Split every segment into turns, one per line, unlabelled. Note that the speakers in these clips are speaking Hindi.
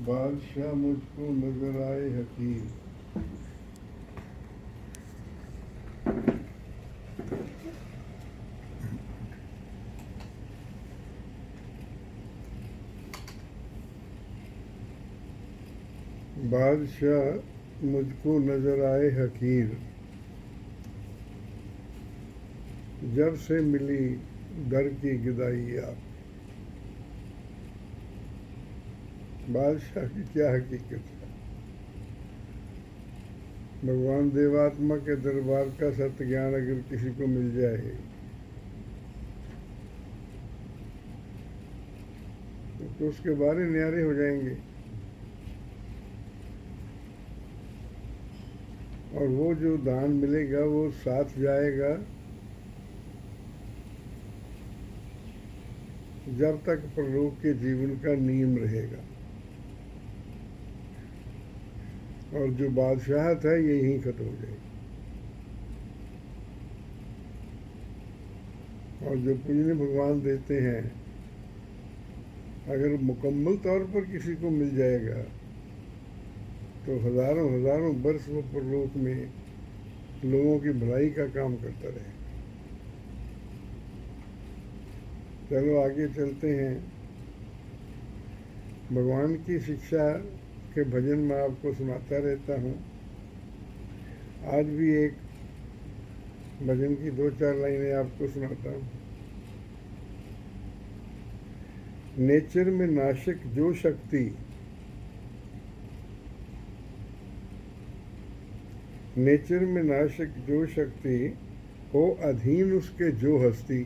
बादशाह मुझको नजर आए हकीम। बादशाह मुझको नजर आए हकीर, जब से मिली दर की गिदाई आप। बादशाह की क्या हकीकत है? भगवान देवात्मा के दरबार का सत्य ज्ञान अगर किसी को मिल जाए तो उसके बारे न्यारे हो जाएंगे, और वो जो दान मिलेगा वो साथ जाएगा जब तक परलोक के जीवन का नियम रहेगा। और जो बादशाहत है ये यहीं खत्म हो जाएगी। और जो पुण्य भगवान देते हैं, अगर मुकम्मल तौर पर किसी को मिल जाएगा तो हजारों हजारों वर्ष वो परलोक में लोगों की भलाई का काम करता रहे। चलो आगे चलते हैं। भगवान की शिक्षा के भजन में आपको सुनाता रहता हूँ। आज भी एक भजन की 2-4 लाइनें आपको सुनाता हूँ। नेचर में नाशक जो शक्ति, नेचर में नाशक जो शक्ति, हो अधीन उसके जो हस्ती।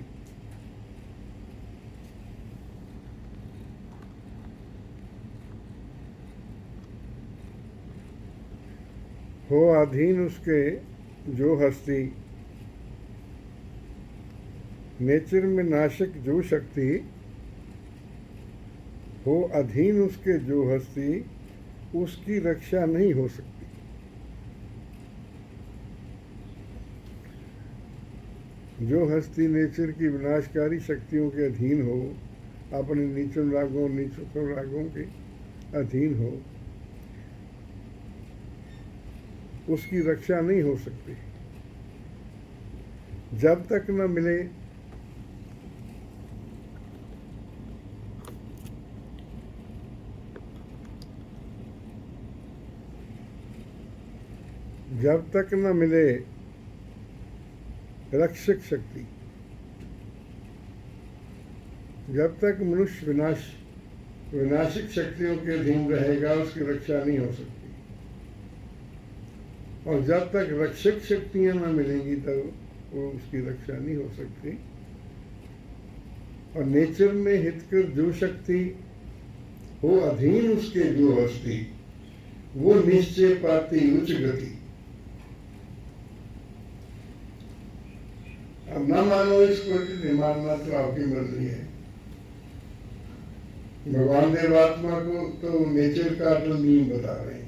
हो अधीन उसके जो हस्ती। नेचर में नाशक जो शक्ति, हो अधीन उसके जो हस्ती, उसकी रक्षा नहीं हो सकती। जो हस्ती नेचर की विनाशकारी शक्तियों के अधीन हो, अपने नीचम रागों नीचतम रागों के अधीन हो, उसकी रक्षा नहीं हो सकती। जब तक न मिले जब तक न मिले रक्षक शक्ति, जब तक मनुष्य विनाशक शक्तियों के अधीन रहेगा, उसकी रक्षा नहीं हो सकती। और जब तक रक्षक शक्तियां न मिलेंगी तब वो उसकी रक्षा नहीं हो सकती। और नेचर में हितकर जो शक्ति, हो अधीन उसके जो हस्ती, वो निश्चय पाती उच्च गति। अब ना मानो इसको, नहीं मानना तो आपकी मर्जी है। भगवान देवात्मा को तो नेचर का अटल नियम बता रहे हैं।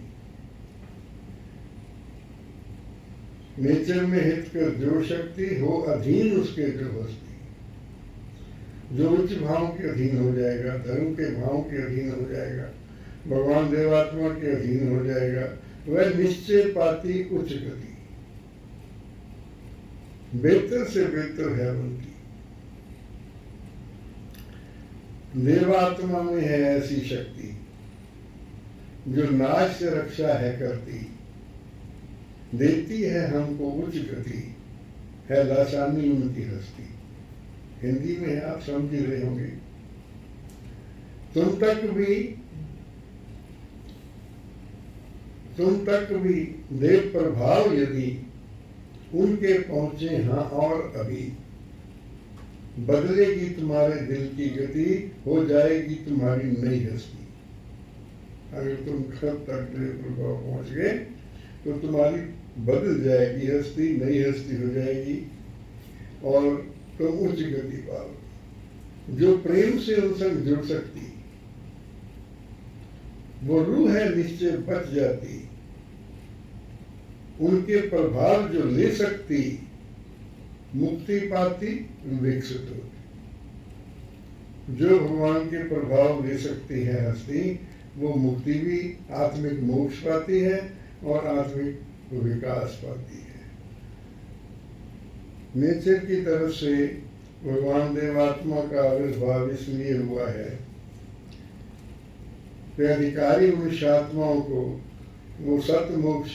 नेचर में हित कर जो शक्ति, हो अधीन उसके जो हस्ती। जो उच्च भाव के अधीन हो जाएगा, धर्म के भाव के अधीन हो जाएगा, भगवान देवात्मा के अधीन हो जाएगा, वह निश्चय पाती उच्च गति। बेहतर से बेहतर है उनकी। देवात्मा में है ऐसी शक्ति जो नाश से रक्षा है करती, देती है हमको उच्च गति, है लासानी उनकी हस्ती। हिंदी में है, आप समझ ही रहे होंगे। तुम तक भी देव प्रभाव यदि उनके पहुंचे, हाँ और अभी बदलेगी तुम्हारे दिल की गति, हो जाएगी तुम्हारी नई हस्ती। अगर तुम खत तक देव प्रभाव पहुंच गए तो तुम्हारी बदल जाएगी हस्ती, नई हस्ती हो जाएगी और तुम उच्च गति पाओ। जो प्रेम से उनसे जुड़ सकती, वो रूह है निश्चय बच जाती। उनके प्रभाव जो ले सकती, मुक्ति पाती विकसित होती। जो भगवान के प्रभाव ले सकती है हस्ती, वो मुक्ति भी, आत्मिक मोक्ष पाती है और आत्मिक विकास पाती है। नेचर की तरफ से भगवान देवात्मा का आविर्भाव इसलिए हुआ है कि अधिकारी मनुष्य आत्माओं को वो सत्य मोक्ष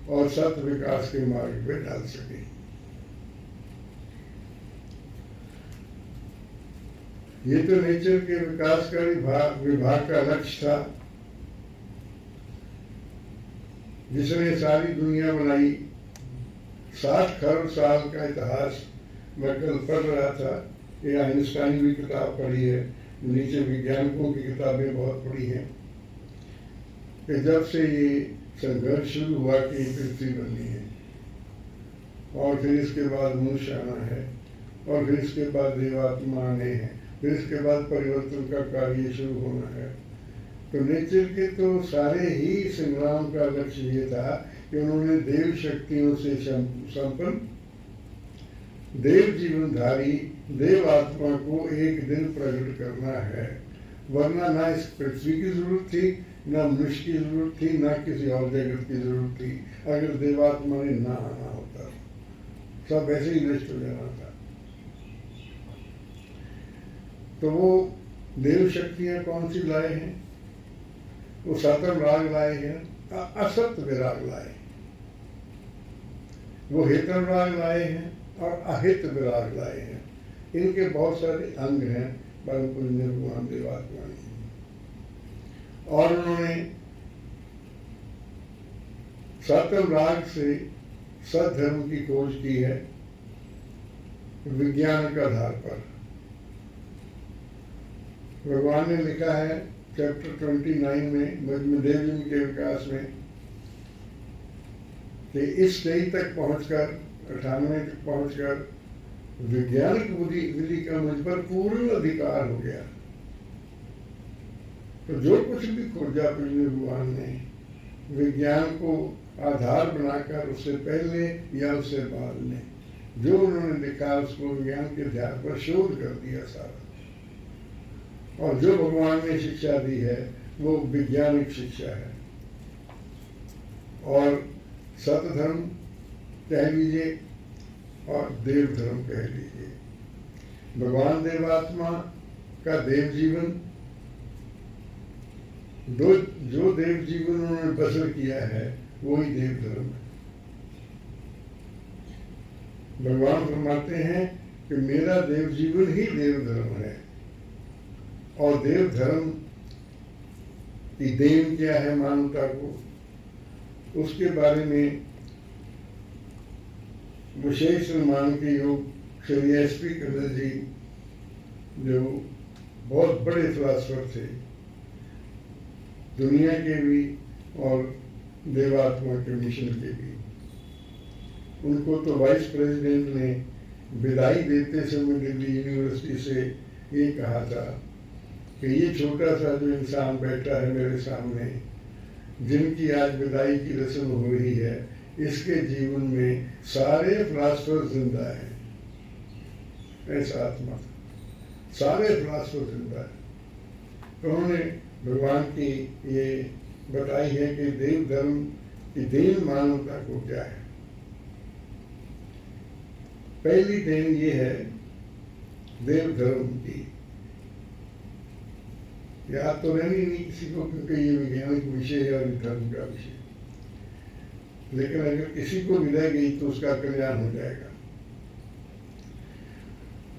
और सत्य विकास के मार्ग पे डाल सके। ये तो नेचर के विकासकारी विभाग का लक्ष्य था, जिसने सारी दुनिया बनाई। 60 खरब साल का इतिहास मैं कल पढ़ रहा था। ये आइंस्टाइन की किताब पढ़ी है, नीचे वैज्ञानिकों की किताबें बहुत पढ़ी हैं कि जब से ये संघर्ष शुरू हुआ कि पृथ्वी बनी है, और फिर इसके बाद मनुष्य आना है, और फिर इसके बाद देवात्मा आने हैं, फिर इसके बाद परिवर्तन का कार्य शुरू होना है। तो नेचर के तो सारे ही संग्राम का लक्ष्य ये था कि उन्होंने देव शक्तियों से संपन्न देव जीवनधारी देव आत्मा को एक दिन प्रकट करना है। वरना ना इस पृथ्वी की जरूरत थी, ना मनुष्य की जरूरत थी, ना किसी और जगत की जरूरत थी। अगर देवात्मा ने ना आना होता, सब ऐसे ही नष्ट हो जाना था। तो वो देव शक्तियां कौन सी लाए हैं? वो सतम राग लाए हैं, असत्य विराग लाए, वो हेतम राग लाए हैं, और अहित विराग लाए हैं। इनके बहुत सारे अंग हैं परम पूज्य भगवान देवात्मा ने। और उन्होंने सातम राग से सद्धर्म की खोज की है विज्ञान के आधार पर। भगवान ने लिखा है चैप्टर 29 में देवजन के विकास में कि इस स्टेज तक पहुंचकर 98 तक पहुंचकर वैज्ञानिक विधि का मुझ पर पूर्ण अधिकार हो गया। तो जो कुछ भी खोजा पूज्य भगवान ने विज्ञान को आधार बनाकर उससे पहले या उससे बाद में जो उन्होंने लिखा उसको विज्ञान के आधार पर शोध कर दिया सारा। और जो भगवान ने शिक्षा दी है वो वैज्ञानिक शिक्षा है। और सतधर्म कह लीजिए और देव धर्म कह लीजिए। भगवान देवात्मा का देव जीवन जो देव जीवन उन्होंने बसर किया है वही देव धर्म है। भगवान फरमाते हैं कि मेरा देव जीवन ही देव धर्म है। और देव धर्म की देन क्या है मानवता को, उसके बारे में विशेष सम्मान के योग श्री SP कन्नर जी जो बहुत बड़े फिलासफर थे दुनिया के भी और देवात्मा के मिशन के भी, उनको तो वाइस प्रेसिडेंट ने विदाई देते समय दिल्ली यूनिवर्सिटी से ये कहा था कि ये छोटा सा जो इंसान बैठा है मेरे सामने, जिनकी आज विदाई की रस्म हो रही है, इसके जीवन में सारे फिलासफर जिंदा हैं। ऐसा आत्मा सारे फिलासफर जिंदा है। तो उन्होंने भगवान की ये बताई है कि देव धर्म की देन मानवता को क्या है। पहली देन ये है देव धर्म की, याद तो रहनी नहीं किसी को क्योंकि ये वैज्ञानिक विषय है और धर्म का विषय, लेकिन अगर किसी को मिला गई तो उसका कल्याण हो जाएगा।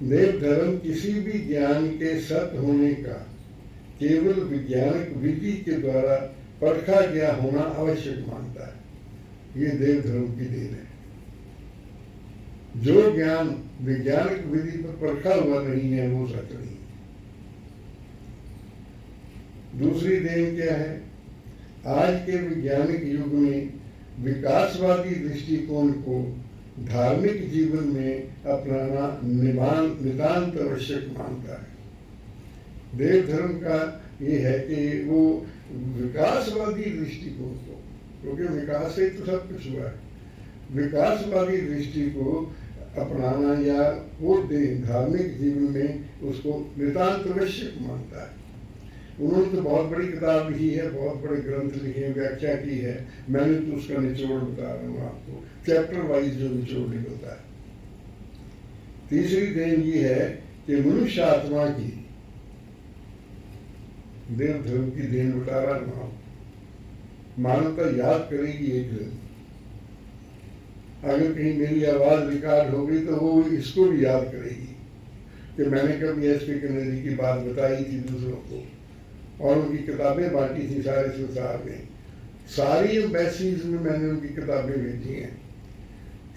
देव धर्म किसी भी ज्ञान के सत्य होने का केवल वैज्ञानिक विधि के द्वारा परखा गया होना आवश्यक मानता है। ये देव धर्म की देन है। जो ज्ञान वैज्ञानिक विधि पर परखा हुआ नहीं है वो सच नहीं है। दूसरी देन क्या है? आज के वैज्ञानिक युग में विकासवादी दृष्टिकोण को धार्मिक जीवन में अपनाना नितांत आवश्यक मानता है। देव धर्म का ये है कि वो विकासवादी दृष्टिकोण को, क्योंकि विकास से तो सब कुछ हुआ है, विकासवादी दृष्टि को अपनाना या वो धार्मिक जीवन में उसको नितांत आवश्यक मानता है। उन्होंने तो बहुत बड़ी किताब लिखी है, बहुत बड़े ग्रंथ लिखे हैं, व्याख्या की है। मैंने तो उसका निचोड़ बता रहा हूँ आपको, चैप्टर वाइज जो निचोड़ निकलता है। तीसरी देन ये है कि मनुष्य आत्मा की देव धर्म की देन बता रहा हूँ। मानवता याद करेगी एक दिन, अगर कहीं मेरी आवाज रिकॉर्ड हो गई तो वो इसको भी याद करेगी कि मैंने कभी SP कन्नर जी की बात बताई थी दूसरों को, और उनकी किताबें बांटी थी सारे संसार में। सारी एम्बेसीज में मैंने उनकी किताबें भेजी हैं,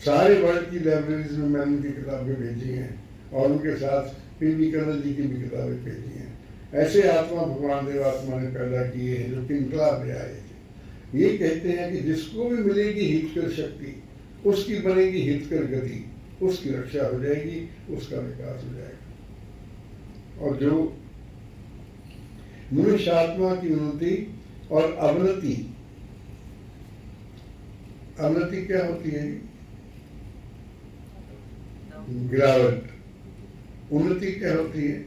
सारे वर्ल्ड की लाइब्रेरीज में मैंने उनकी किताबें भेजी हैं, और उनके साथ PV कन्नर जी की भी किताबें भेजी हैं। ऐसे आत्मा भगवान देवात्मा ने पैदा किए हैं जो इनकलाब ले आए थे। ये कहते हैं कि जिसको भी मिलेगी हितकर शक्ति, उसकी बनेगी हितकर गति, उसकी रक्षा हो जाएगी, उसका विकास हो जाएगा। और जो मनुष्य आत्मा की उन्नति और अवनति, अवनति क्या होती है? गिरावट। उन्नति क्या होती है?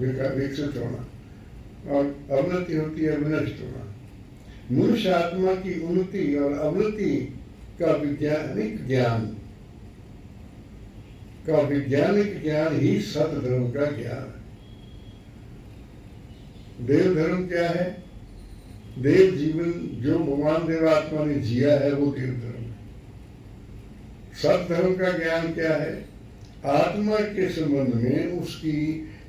विकसित होना। और अवनति होती है विनष्ट होना। मनुष्य आत्मा की उन्नति और अवनति का वैज्ञानिक ज्ञान ही सत धर्म का ज्ञान है। देव धर्म क्या है? देव जीवन जो भगवान देवात्मा ने जिया है वो देव धर्म है। सत धर्म का ज्ञान क्या है? आत्मा के संबंध में,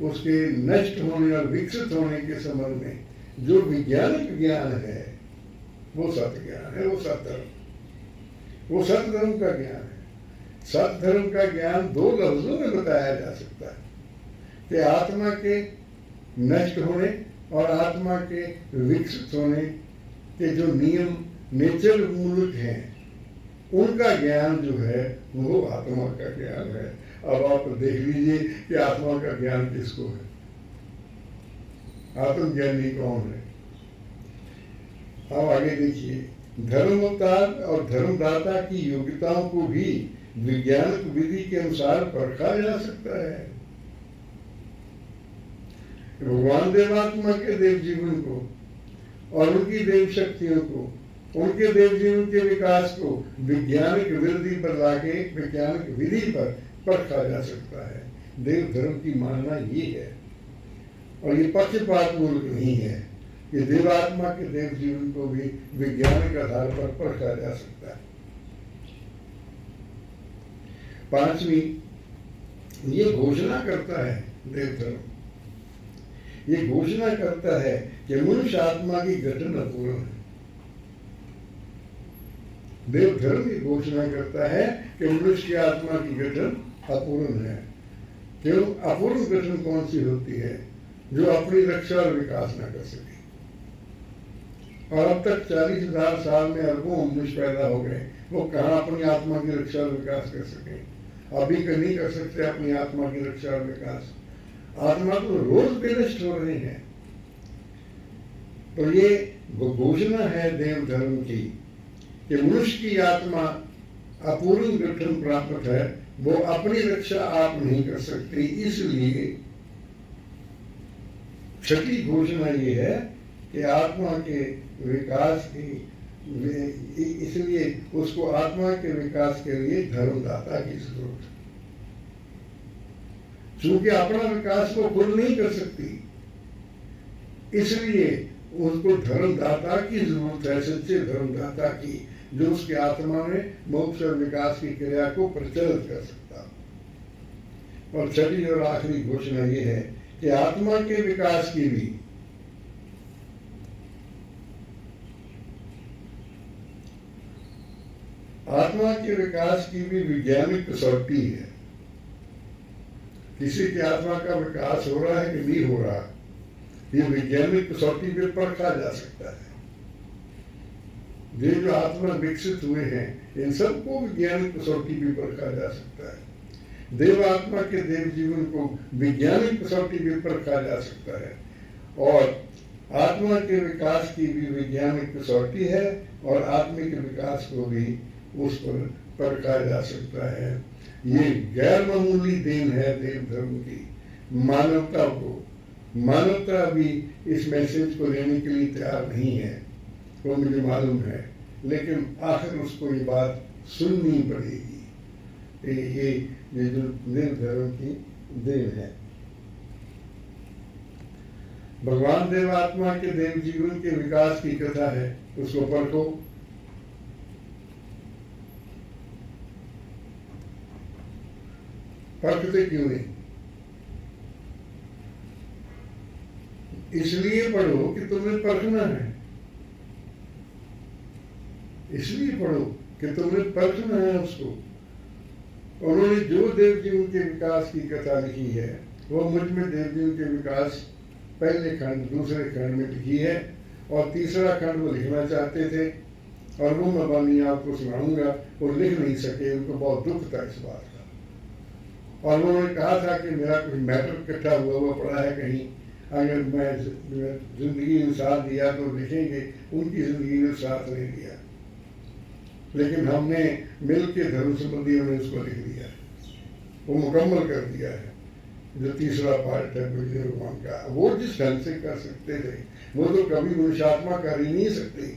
उसके नष्ट होने और विकसित होने के संबंध में जो वैज्ञानिक ज्ञान है वो सत्य ज्ञान है, वो सत्य धर्म का ज्ञान है। सत्य धर्म का ज्ञान दो लफ्जों में बताया जा सकता है कि आत्मा के नष्ट होने और आत्मा के विकसित होने के जो नियम नेचर मूलक हैं उनका ज्ञान जो है वो आत्मा का ज्ञान है। अब आप देख लीजिए कि आत्मा का ज्ञान किसको है, आत्मज्ञानी कौन है। अब आगे देखिए, धर्म अवतार और धर्मदाता की योग्यताओं को भी वैज्ञानिक विधि के अनुसार परखा जा सकता है। भगवान देवात्मा के देव जीवन को और उनकी देव शक्तियों को, उनके देव जीवन के विकास को वैज्ञानिक विधि पर लाके वैज्ञानिक विधि पर परखा जा सकता है। देव धर्म की मानना ये है, और ये पक्षपात मूलक नहीं है कि देवात्मा के देव जीवन को भी वैज्ञानिक आधार पर परखा जा सकता है। पांचवी, ये घोषणा करता है देव धर्म, ये घोषणा करता है कि मनुष्य आत्मा की गठन अपूर्ण है। देव धर्म की घोषणा करता है कि मनुष्य की आत्मा की गठन अपूर्ण है। क्यों? अपूर्ण गठन कौन सी होती है? जो अपनी रक्षा और विकास न कर सके। और अब तक 40,000 साल में अरबों मनुष्य पैदा हो गए, वो कहाँ अपनी आत्मा की रक्षा और विकास कर सके? अभी नहीं कर सकते अपनी आत्मा की रक्षा और विकास। आत्मा तो रोज विनष्ट हो रहे हैं। तो ये घोषणा है देव धर्म की कि मनुष्य की आत्मा अपूर्ण गठन प्राप्त है, वो अपनी रक्षा आप नहीं कर सकती। इसलिए छठी घोषणा ये है कि आत्मा के विकास की, इसलिए उसको आत्मा के विकास के लिए धर्मदाता की जरूरत है। चूंकि अपना विकास को खुद नहीं कर सकती, इसलिए उसको धर्मदाता की जरूरत है, सच्चे धर्मदाता की, जो उसकी आत्मा में मोक्ष और विकास की क्रिया को प्रचलित कर सकता। और छठी और आखिरी घोषणा ये है कि आत्मा के विकास की भी वैज्ञानिक कसौटी है। किसी की आत्मा का विकास हो रहा है कि नहीं हो रहा, ये वैज्ञानिक कसौटी पे परखा जा सकता है। ये जो आत्मा विकसित हुए हैं, इन सबको वैज्ञानिक कसौटी पे परखा जा सकता है। देव आत्मा के देव जीवन को वैज्ञानिक कसौटी पे परखा जा सकता है, और आत्मा के विकास की भी वैज्ञानिक कसौटी है, और आत्मिक विकास को भी उस पर परखा जा सकता है। ये गैर मामूली देन है देव धर्म की मानवता को। मानवता भी इस मैसेज को लेने के लिए तैयार नहीं है, वो मुझे मालूम है, लेकिन आखिर उसको ये बात सुननी पड़ेगी। ये जो देव धर्म की देन है। भगवान देवात्मा के देव जीवन के विकास की कथा है, उसको परखो। परखते क्यों नहीं? इसलिए पढ़ो कि तुम्हें परखना है, इसलिए पढ़ो कि तुम्हें परखना है उसको। उन्होंने जो देव जीवन के विकास की कथा लिखी है, वो मुझ में देव जीवन के विकास पहले खंड, दूसरे खंड में लिखी है, और तीसरा खंड वो लिखना चाहते थे, और वो मैं बानी आपको सुनाऊंगा। वो लिख नहीं सके, उनको बहुत दुख था इस बात का। और उन्होंने कहा था कि मेरा कुछ मैटर इकट्ठा हुआ पड़ा है कहीं, अगर मैं जिंदगी में साथ दिया तो लिखेंगे। उनकी जिंदगी में साथ नहीं दिया, लेकिन हमने मिल के धर्म संबंधियों ने उसको लिख दिया, वो मुकम्मल कर दिया है। जो तीसरा पार्ट है गुरुदेव भगवान का, वो जिस ढंग से कर सकते थे वो तो कभी मनुष्यात्मा कर ही नहीं सकती,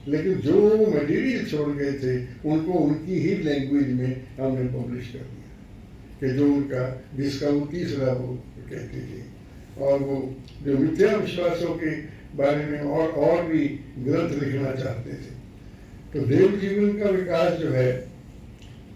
लेकिन जो मटेरियल छोड़ गए थे उनको उनकी ही लैंग्वेज में हमने पब्लिश कर दिया, कि जो उनका, जिसका वो तीसरा वो कहते थे। और वो जो मिथ्या विश्वासों के बारे में और भी ग्रंथ लिखना चाहते थे। तो देव जीवन का विकास जो है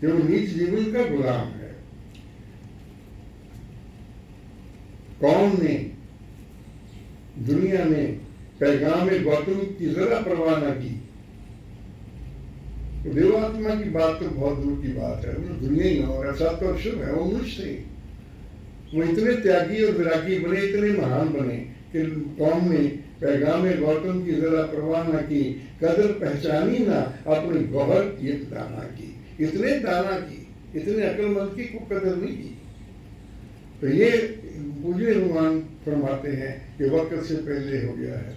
कि वो नीच जीवन का गुलाम है। कौम ने, दुनिया ने पैगाम गौतम की जरा परवाह न की। देवात्मा की बात तो बहुत दूर की बात है, वो दुनिया ही हो, ऐसा तो अशुभ है। वो मनुष्य थे, वो इतने त्यागी और विरागी बने, इतने महान बने कि कौम ने पैगाम गौतम की जरा परवाह न की, कदर पहचानी ना अपनी गौहर ये दाना की। इतने दाना की, इतने अक्लमंद की को कदर नहीं की। तो ये मुझे अनुमान फरमाते हैं कि वक्त से पहले हो गया है।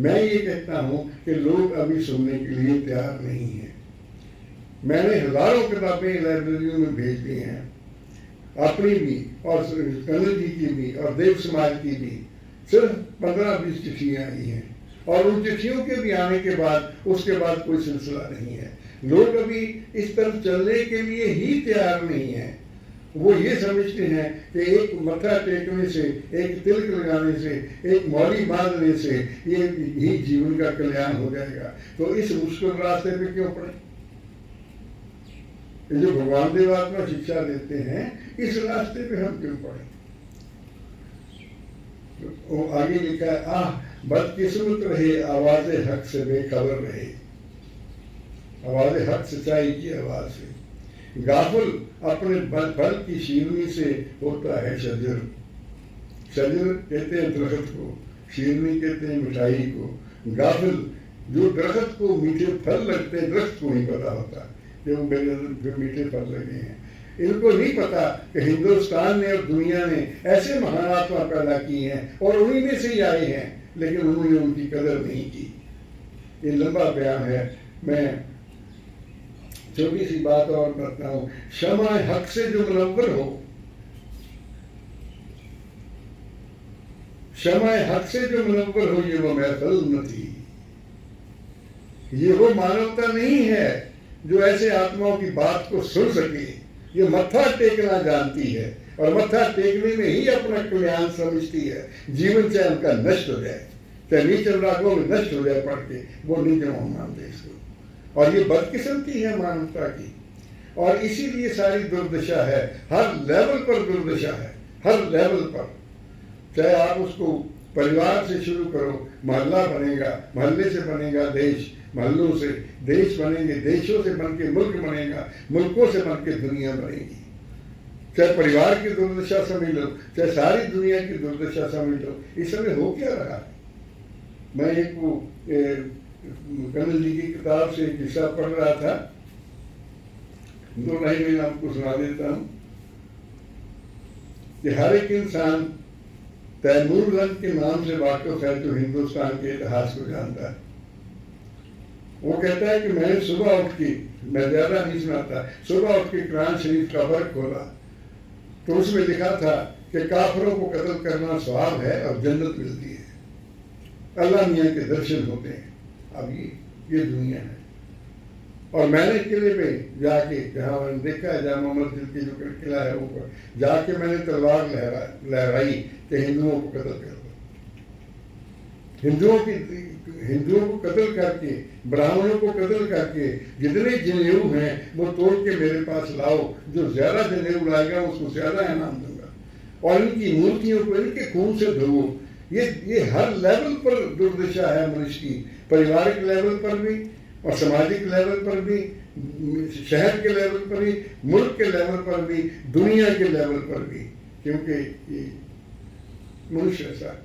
मैं ये कहता हूँ कि लोग अभी सुनने के लिए तैयार नहीं हैं। मैंने हजारों किताबें लाइब्रेरियों में भेज दी हैं, अपनी भी और कनल जी की भी और देव समाज की भी। सिर्फ 15-20 चिट्ठियाँ आई हैं, और उन चिट्ठियों के भी आने के बाद उसके बाद कोई सिलसिला नहीं है। लोग अभी इस तरफ चलने के लिए ही तैयार नहीं है। वो ये समझते हैं कि एक मत्था टेकने से, एक तिलक लगाने से, एक मौली बांधने से ये ही जीवन का कल्याण हो जाएगा। तो इस मुश्किल रास्ते पे क्यों पड़े? जो भगवान देवात्मा शिक्षा देते हैं, इस रास्ते पे हम क्यों पड़े? वो आगे लिखा है, आह बदकिस्मत रहे आवाज़े हक से बेखबर रहे। आवाज़े हक सच्चाई की आवाज़ से। गाफिल अपने फल की शीरनी से होता है शजर। शजर कहते हैं दरख्त को, शीरनी कहते हैं मिठाई को। गाफिल जो दरख्त को मीठे फल लगते हैं, दरख्त को नहीं पता होता कि वो मेरे जो मीठे फल लगे हैं। इनको नहीं पता कि हिंदुस्तान ने और दुनिया ने ऐसे महान आत्मा पैदा की हैं और उन्हीं में से ही आए हैं, लेकिन उन्होंने उनकी कदर नहीं की। ये लंबा बयान है, मैं छोटी सी बात और करता हूँ। शमा हक से जो मुनव्वर हो, शमा हक से जो मुनव्वर हो, ये वो महफिल न थी। ये वो मानवता नहीं है जो ऐसे आत्माओं की बात को सुन सके। ये मत्था टेकना जानती है और मत्था टेकने में ही अपना कल्याण समझती है। जीवन चाहे उनका नष्ट हो जाए, चाहे नीचे रागों में नष्ट हो जाए पढ़ के, वो नीचे मानते इसको। और ये बदकिस्मती है मानवता की, और इसीलिए सारी दुर्दशा है। हर लेवल पर दुर्दशा है, हर लेवल पर। चाहे आप उसको परिवार से शुरू करो, मोहल्ला बनेगा, मोहल्ले से बनेगा देश, मोहल्लों से देश बनेंगे, देशों से बन के मुल्क बनेगा, मुल्कों से बन के दुनिया बनेगी। चाहे परिवार की दुर्दशा समझ लो, चाहे सारी दुनिया की दुर्दशा समझ लो। इस समय हो क्या रहा है? मैं एक कनल जी की किताब से एक किस्सा पढ़ रहा था, 2 लाइन में आपको सुना देता हूँ कि हर एक इंसान तैमूर रंग के नाम से वाकिफ है जो हिंदुस्तान के इतिहास को जानता है। वो कहता है कि मैंने सुबह उठ के, मैं ज्यादा नहीं सुनाता, सुबह उठ के कुरान शरीफ का वर्क खोला तो उसमें लिखा था कि काफिरों को कत्ल करना सवाब है और जन्नत मिलती है, अल्लाह मियाँ के दर्शन होते हैं। अब ये दुनिया है। और मैंने किले पे जाके, जहाँ मैंने देखा है, जामा मस्जिद की जो किला है ऊपर, जाके मैंने तलवार लहराई कि हिंदुओं को कत्ल कर दो। हिंदुओं को कत्ल करके, ब्राह्मणों को कत्ल करके जितने जनेऊ हैं वो तोड़ के मेरे पास लाओ। जो ज्यादा जनेऊ लाएगा उसको ज्यादा इनाम दूंगा, और इनकी मूर्तियों को इनके खून से धोवो। ये हर लेवल पर दुर्दशा है मनुष्य की, पारिवारिक लेवल पर भी और सामाजिक लेवल पर भी, शहर के लेवल पर भी, मुल्क के लेवल पर भी, दुनिया के लेवल पर भी, क्योंकि ये मनुष्य ऐसा।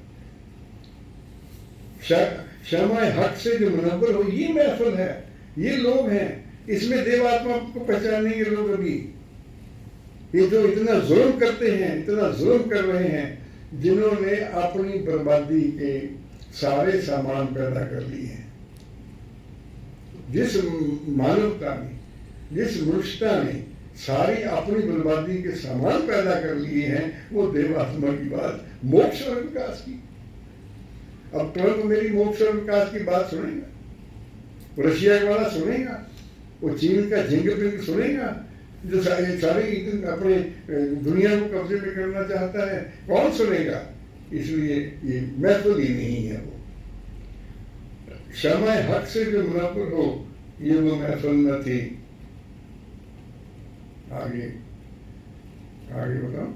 शमा हक से जो मुनव्वर हो, ये महफिल है, ये लोग हैं। इसमें देवात्मा को पहचानेंगे लोग। अभी ये जो इतना जुल्म करते हैं, इतना जुल्म कर रहे हैं, जिन्होंने अपनी बर्बादी के सारे सामान पैदा कर लिए हैं। जिस मानवता ने, जिस मनुष्यता ने सारी अपनी बर्बादी के सामान पैदा कर लिए हैं, वो देवात्मा की बात, मोक्ष और विकास की। अब ट्रम्प मेरी मोक्ष और विकास की बात सुनेगा, रशिया वाला सुनेगा, वो चीन का जिंगपिंग सुनेगा, जो सारी अपने दुनिया को कब्जे में करना चाहता है, कौन सुनेगा? इसलिए ये महफिल ही नहीं है। वो शमा हक से जो मुनव्वर हो, ये वो महफिल न थी। आगे आगे बताओ।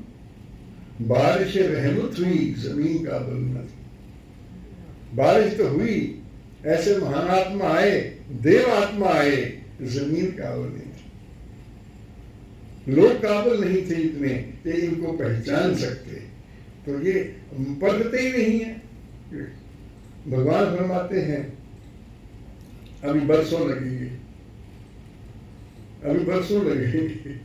बारिश रहमत हुई, जमीन का बल न थी। बारिश तो हुई, ऐसे महान आत्मा आए, देव आत्मा आए, जमीन काबिल नहीं थी। लोग काबिल नहीं थे इतने कि इनको पहचान सकते, तो ये पढ़ते ही नहीं है। भगवान फरमाते हैं अभी बरसों लगेंगे, अभी बरसों लगेंगे।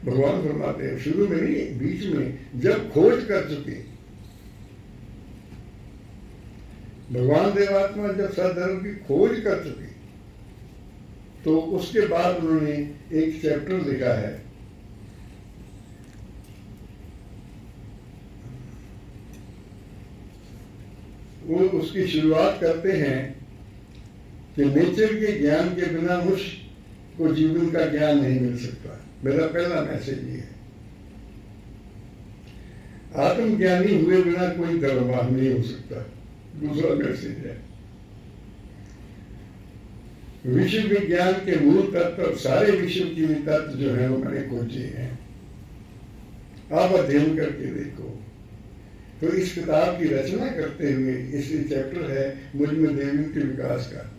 भगवान फरमाते हैं शुरू में नहीं, बीच में, जब खोज कर चुके, भगवान देवात्मा जब सद्धर्म की खोज कर चुके, तो उसके बाद उन्होंने एक चैप्टर लिखा है। वो उसकी शुरुआत करते हैं कि नेचर के ज्ञान के बिना मुझको जीवन का ज्ञान नहीं मिल सकता। मेरा पहला मैसेज ये है, आत्मज्ञानी हुए बिना कोई धर्मवान नहीं हो सकता। दूसरा मैसेज है, विश्व विज्ञान के मूल तत्व और सारे विश्व की तत्व जो है वो मैंने खोजे हैं, आप अध्ययन करके देखो। तो इस किताब की रचना करते हुए, इस चैप्टर है मुझ में देवियों के विकास का,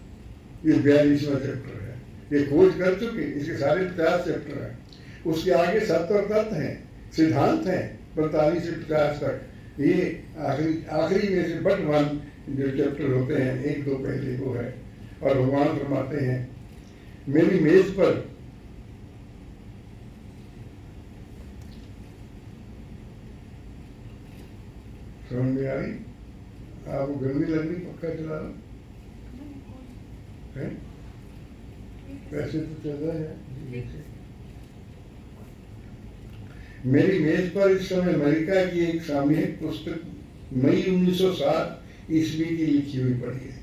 ये 42वां चैप्टर है। ये खोज कर चुके, इसके सारे 50 चैप्टर हैं। उसके आगे 70 तत्व हैं, सिद्धांत हैं 45 से 50 तक। ये आखिरी में से बट वन जो चैप्टर होते हैं, 1-2 पहले वो है। और भगवान फरमाते हैं मेरी मेज पर समझ में आ रही? आपको गर्मी लग रही? पक्का चला रहा है? वैसे तो चल रहा है। मेरी मेज पर इस समय अमेरिका की एक सामयिक पुस्तक मई 1907 ईस्वी की लिखी हुई पड़ी है।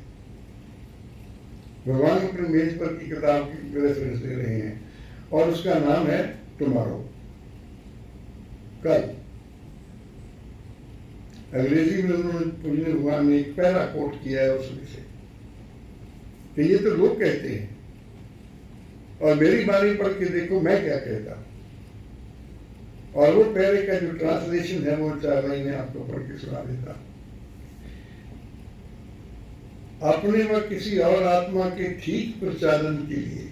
भगवान अपने मेज पर की किताब की रेफरेंस दे रहे हैं और उसका नाम है टुमारो, कल। अंग्रेजी में उन्होंने भगवान ने एक पैरा कोट किया है उसमें से कि ये तो लोग कहते हैं, और मेरी बाणी पढ़ के देखो मैं क्या कहता हूं। और वो पैरे का जो ट्रांसलेशन है वो 4 लाइनें आपको पढ़ के सुना देता हूं। अपने व किसी और आत्मा के ठीक प्रचालन के लिए,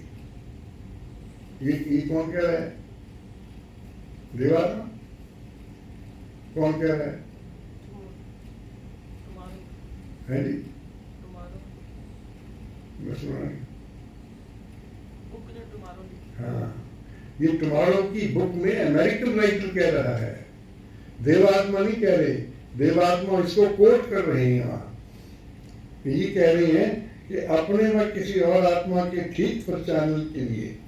ये कौन कह रहा है? देवात्मा कौन कह रहा है? है जी, मैं सुना नहीं। हाँ, ये टुमारो की बुक में अमेरिकन राइटर कह रहा है, देवात्मा नहीं कह रहे। देवात्मा इसको कोट कर रहे हैं वहां। ये कह रहे हैं कि अपने व किसी और आत्मा के ठीक प्रचालन के लिए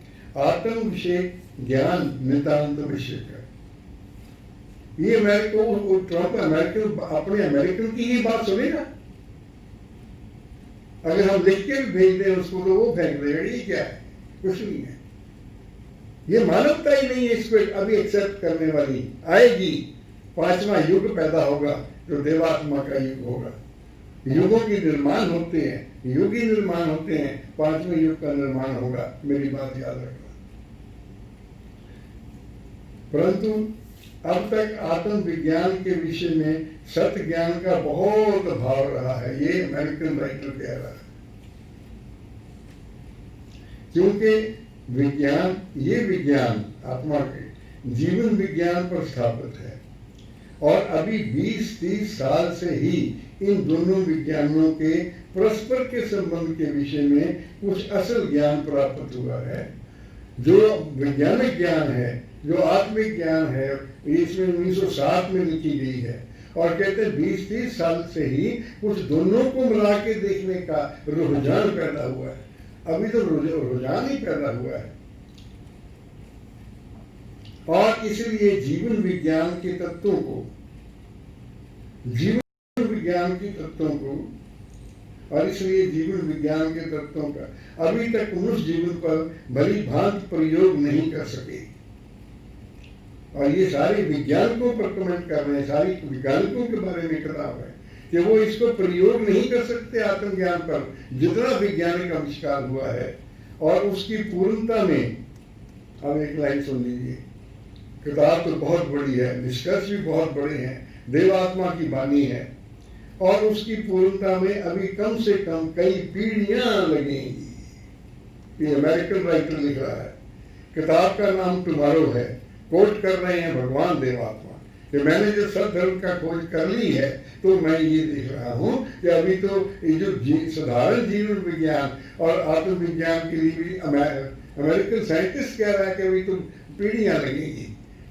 आत्म विषय ज्ञान नितांत आवश्यक है। ये ट्रंप अमेरिकन अपने अमेरिकन की ही बात सुनेगा। अगर हम लिख के भी भेज दें उसको तो वो फेंक देगा। ये क्या है? कुछ नहीं है। ये मानवता ही नहीं है इसको अभी एक्सेप्ट करने वाली। आएगी, 5वां युग पैदा होगा जो देवात्मा का युग होगा। युगों के निर्माण होते हैं, युगी निर्माण होते हैं, 5वें युग का निर्माण होगा। मेरी बात याद रखना। परंतु अब तक आत्म विज्ञान के विषय में सत्य ज्ञान का बहुत अभाव रहा है। ये अमेरिकन राइटर कह रहा है, क्योंकि ये विज्ञान आत्मा के जीवन विज्ञान पर स्थापित है और अभी 20-30 साल से ही इन दोनों विज्ञानों के परस्पर के संबंध के विषय में कुछ असल ज्ञान प्राप्त हुआ है। जो वैज्ञानिक ज्ञान है, जो आत्मिक ज्ञान है, इसमें 1907 में लिखी गई है और कहते हैं 20-30 साल से ही कुछ दोनों को मिला के देखने का रुझान पैदा हुआ है। अभी तो रुझान ही पैदा हुआ है और इसलिए जीवन विज्ञान के तत्वों को का अभी तक मनुष्य जीवन पर भली भांति प्रयोग नहीं कर सके। और ये सारे विज्ञानिकों पर कमेंट कर रहे हैं, सारी वैज्ञानिकों के बारे में किताब है कि वो इसको प्रयोग नहीं कर सकते आत्मज्ञान पर, जितना वैज्ञानिक आविष्कार हुआ है। और उसकी पूर्णता में अब एक लाइन सुन लीजिए। किताब तो बहुत बड़ी है, निष्कर्ष भी बहुत बड़े हैं, देवात्मा की वाणी है और उसकी पूर्णता में अभी कम से कम कई पीढ़ियां लगेंगी। ये अमेरिकन राइटर लिख रहा है। किताब का नाम टुमारो है। कोट कर रहे हैं भगवान देवात्मा कि मैंने जो सद्धर्म का खोज कर ली है, तो मैं ये देख रहा हूँ कि अभी तो ये जो साधारण जीवन विज्ञान और आत्मविज्ञान के लिए भी अमेरिकन साइंटिस्ट कह रहा है कि अभी तो पीढ़ियां लगेंगी।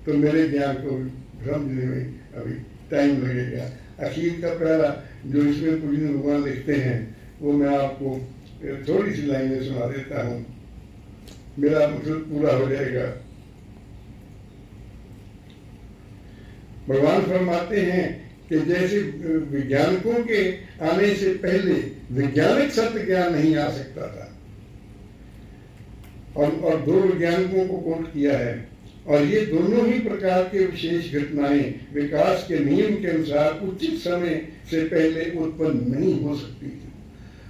तो मेरे ज्ञान को समझने में अभी टाइम लगेगा। अखीर का पहला जो इसमें पूजनीय भगवान लिखते हैं, वो मैं आपको थोड़ी सी लाइनें सुना देता हूँ, मेरा मतलब पूरा हो जाएगा। भगवान फरमाते हैं कि जैसे वैज्ञानिकों के आने से पहले वैज्ञानिक सत्य ज्ञान नहीं आ सकता था, और दो वैज्ञानिकों को कोट किया है, और ये दोनों ही प्रकार के विशेष घटनाएं विकास के नियम के अनुसार उचित समय से पहले उत्पन्न नहीं हो सकती थी।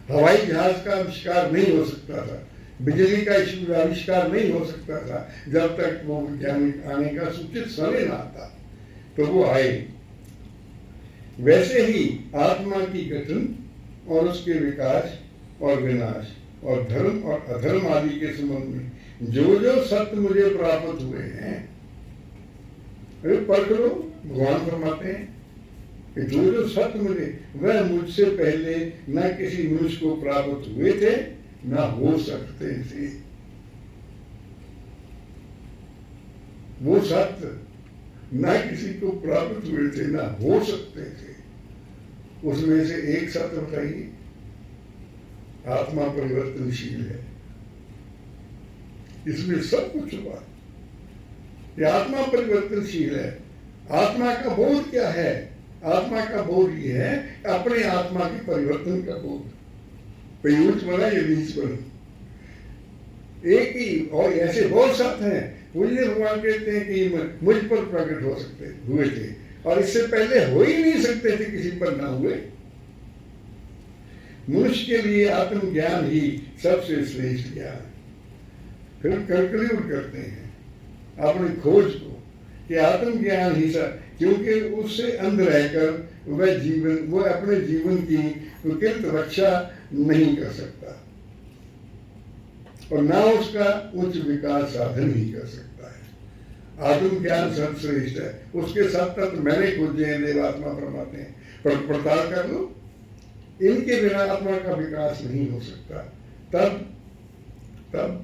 हवाई जहाज का आविष्कार नहीं हो सकता था, बिजली का आविष्कार नहीं हो सकता था जब तक वो वैज्ञानिक आने का उचित समय ना आता, तो वो आए। वैसे ही आत्मा की गठन और उसके विकास और विनाश और धर्म और अधर्म आदि के संबंध में जो जो सत्य मुझे प्राप्त हुए हैं, अरे परख लो। भगवान फरमाते हैं कि जो जो सत्य मुझे, वह मुझसे पहले न किसी मनुष्य को प्राप्त हुए थे न हो सकते थे। वो सत्य न किसी को प्राप्त हुए थे न हो सकते थे। उसमें से एक सत्य बताइए, आत्मा परिवर्तनशील है। इसमें सब कुछ हुआ। ये आत्मा परिवर्तनशील है। आत्मा का बोध क्या है? आत्मा का बोध ये है अपने आत्मा के परिवर्तन का बोध। ऊंच बना ये नीच बना, एक ही। और ऐसे बहुत सत्य हैं। मुझे भगवान कहते हैं कि मुझ पर प्रकट हो सकते हुए थे, और इससे पहले हो ही नहीं सकते थे, किसी पर ना हुए। मनुष्य के लिए आत्मज्ञान ही सबसे श्रेष्ठ ज्ञान है। फिर कंक्लूड करते हैं अपनी खोज को कि आत्मज्ञान ही सब, क्योंकि उससे अंदर रहकर वह अपने जीवन की कृत रक्षा नहीं कर सकता और ना उसका उच्च विकास साधन ही कर सकता है। आत्मज्ञान सर्वश्रेष्ठ है। उसके साथ तत्व मैंने खोजे हैं, देवात्मा फरमाते हैं, पर पड़ताल कर लो। इनके बिना आत्मा का विकास नहीं हो सकता। तब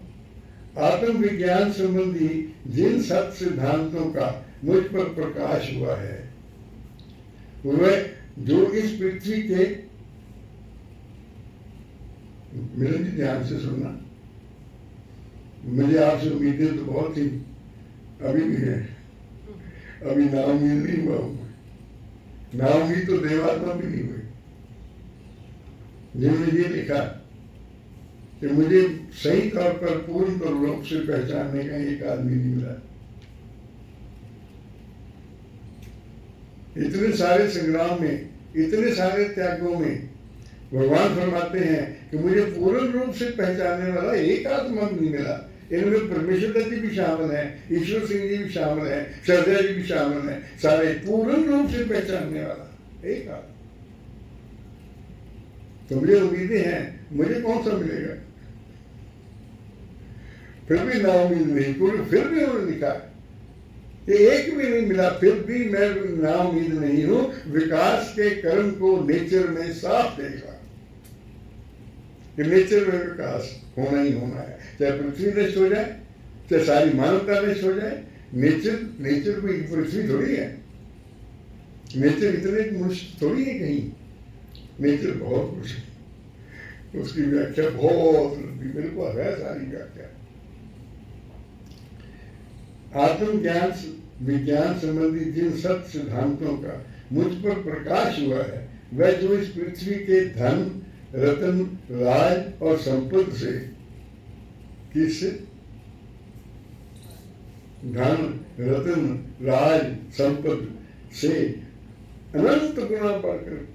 आत्मविज्ञान संबंधी जिन सत्य सिद्धांतों का मुझ पर प्रकाश हुआ है, वह जो इस पृथ्वी के, मिलन जी ध्यान से सुनना, मुझे आपसे उम्मीदें तो बहुत थी, अभी भी है, अभी नाउम्मीद नहीं हुआ हूं। नाउम्मीद तो देवात्मा भी नहीं हुई। जिन्होंने ये लिखा कि मुझे सही तौर पर पूर्ण रूप से पहचानने का एक आदमी नहीं मिला। इतने सारे संग्राम में, इतने सारे त्यागों में भगवान फरमाते हैं कि मुझे पूर्ण रूप से पहचानने वाला एक आत्मा नहीं मिला। इनमें परमेश्वर दत्त जी भी शामिल है, ईश्वर सिंह जी भी शामिल है, सरदार जी भी शामिल है, सारे पूर्ण रूप से पहचानने वाला एक आत्मा। तो मुझे उम्मीदें हैं, मुझे कौन सा मिलेगा? फिर भी ना उम्मीद नहीं, क्योंकि फिर भी उन्होंने लिखा कि एक भी नहीं मिला, फिर भी मैं ना उम्मीद नहीं हूं। विकास के कर्म को नेचर में साफ देखा कि नेचर में विकास होना ही होना है, चाहे पृथ्वी नष्ट हो जाए, चाहे सारी मानवता नष्ट हो जाए। नेचर कोई पृथ्वी थोड़ी है, नेचर इतने मनुष्य थोड़ी है कहीं। नेचर बहुत कुछ है, उसकी व्याख्या बहुत लंबी, मेरे को है सारी व्याख्या। आत्मज्ञान विज्ञान संबंधी जिन सत्य सिद्धांतों का मुझ पर प्रकाश हुआ है, वह जो इस पृथ्वी के धन, रत्न, राज और संपत्ति से, किससे? धन, रत्न, राज, संपत्ति से अनंत गुना बढ़कर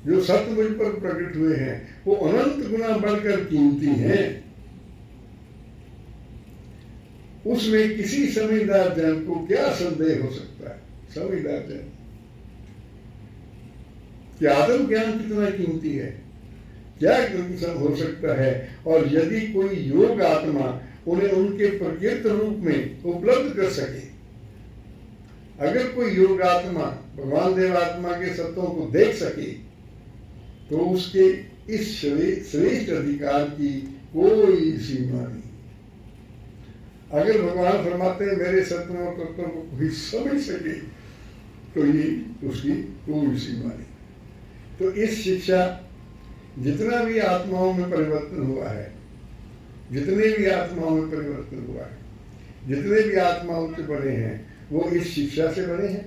जो सत्य मुझ पर प्रकट हुए हैं, वो अनंत गुना बढ़कर कीमती हैं। उसमें किसी समझदार जन को क्या संदेह हो सकता है? समझदार जन कि आत्म ज्ञान कितना कीमती है, क्या हो सकता है। और यदि कोई योग आत्मा उन्हें उनके प्रकृत रूप में उपलब्ध कर सके, अगर कोई योग आत्मा भगवान देव आत्मा के सत्यों को देख सके, तो उसके इस श्रेष्ठ अधिकार की कोई सीमा नहीं। अगर भगवान फरमाते हैं मेरे सत्यों और तत्वों को कोई समझ सके, तो ये उसकी कोई सीमा नहीं। तो इस शिक्षा, जितना भी आत्माओं में परिवर्तन हुआ है, जितने भी आत्माओं में परिवर्तन हुआ है, जितने भी आत्माओं से बने हैं, वो इस शिक्षा से बने हैं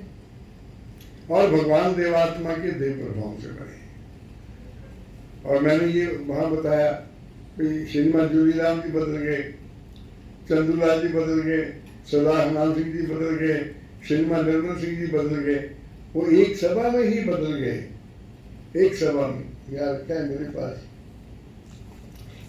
और भगवान देवात्मा के देव प्रभाव से बने हैं। और मैंने ये वहाँ बताया कि श्रीमान जूरीराम जी बदल गए, चंदूलाल जी बदल गए, सरदार हरनाम सिंह जी बदल गए, श्रीमान निर्मल सिंह जी बदल गए। वो एक सभा में ही बदल गए, एक सभा में, याद रखा है मेरे पास,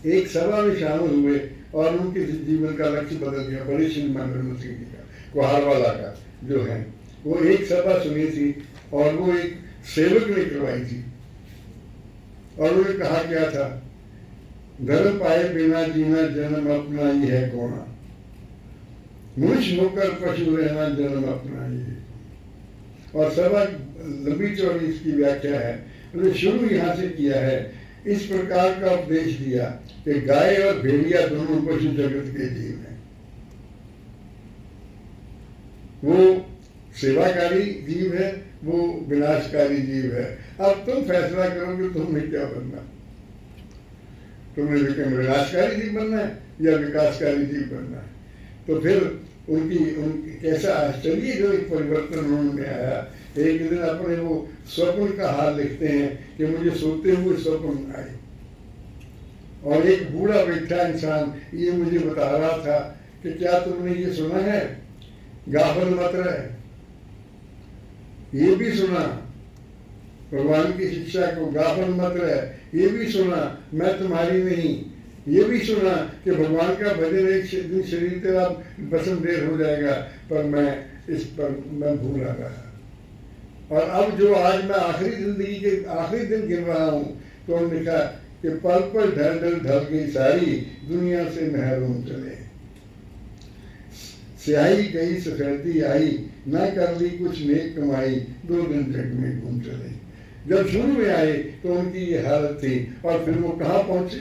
एक सभा में शामिल हुए और उनके जीवन का लक्ष्य बदल गया। बड़े श्रीमान निर्मल सिंह जी का, कुहारवाला का जो है, वो एक सभा सुनी थी और वो एक सेवक ने करवाई थी। और उन्होंने कहा क्या था, धर्म पाए बिना जीना जन्म अपना ही है कोना, मनुष्य होकर पशु रहना जन्म अपना ही है। और सभा लंबी चौड़ी इसकी व्याख्या है। उन्होंने शुरू यहाँ से किया है, इस प्रकार का उपदेश दिया कि गाय और भेड़िया दोनों पशु जगत के जीव हैं। वो सेवाकारी जीव है, वो विनाशकारी जीव है। अब तुम फैसला करो कि तुम्हें क्या बनना, तुम्हें विनाशकारी जीव बनना है या विकासकारी जीव बनना है। तो फिर उनकी कैसा आश्चर्य जो एक परिवर्तन उनमें आया। एक दिन अपने वो स्वप्न का हाल लिखते हैं कि मुझे सोते हुए स्वप्न आए और एक बूढ़ा बैठा इंसान ये मुझे बता रहा था कि क्या तुमने ये सुना है, गाफल मत रहे। ये भी सुना भगवान की शिक्षा को, गाफल मत रहे, ये भी सुना मैं तुम्हारी नहीं, ये भी सुना कि भगवान का भजन एक दिन शरीर तेरा बसम देर हो जाएगा, पर मैं इस पर मैं भूला रहा। और अब जो आज मैं आखिरी जिंदगी के आखिरी दिन गिन रहा हूँ, तो उन्होंने लिखा कि पल पल ढल ढल ढल गई सारी दुनिया से महरूम चले, स्याही गई सफेदी आई, ना कर ली कुछ नेक कमाई, 2 दिन जग में घूम चले। जब शुरू में आए तो उनकी ये हालत थी और फिर वो कहाँ पहुंचे।